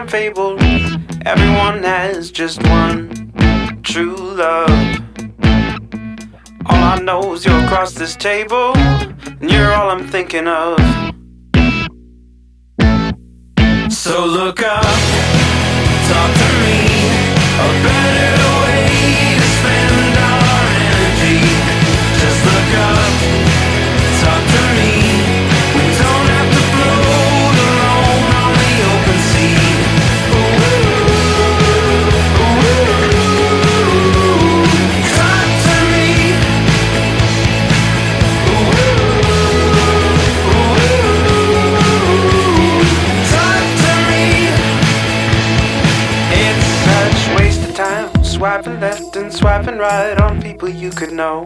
I'm fabled. Everyone has just one true love. All I know is you're across this table, and you're all I'm thinking of. So look up, talk to me, a better way to spend our energy. Just look up, talk to me, we don't have to float alone on the open sea. Talk to me. Talk to me. It's such waste of time, swiping left and swiping right on people you could know.